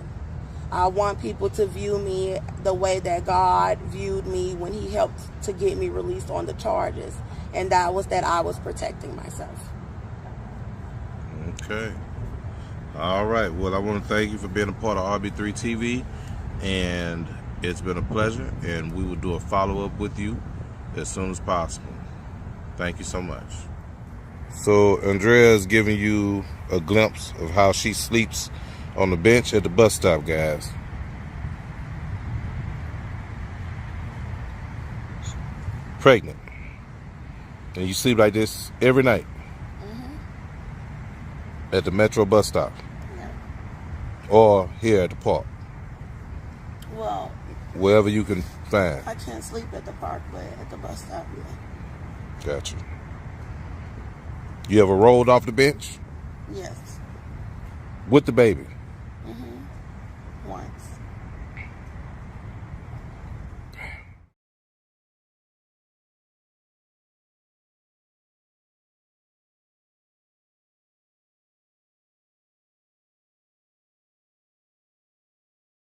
I want people to view me the way that God viewed me when he helped to get me released on the charges. And that was that I was protecting myself. Okay. All right. Well, I want to thank you for being a part of RB3 TV. And it's been a pleasure. And we will do a follow-up with you as soon as possible. Thank you so much. So Andrea is giving you a glimpse of how she sleeps on the bench at the bus stop, guys. Pregnant. And you sleep like this every night? Mm-hmm. At the Metro bus stop? Yeah. Or here at the park? Well, wherever you can find. I can't sleep at the park, but at the bus stop, yeah. Gotcha. You ever rolled off the bench? Yes. With the baby? Mm-hmm. Once.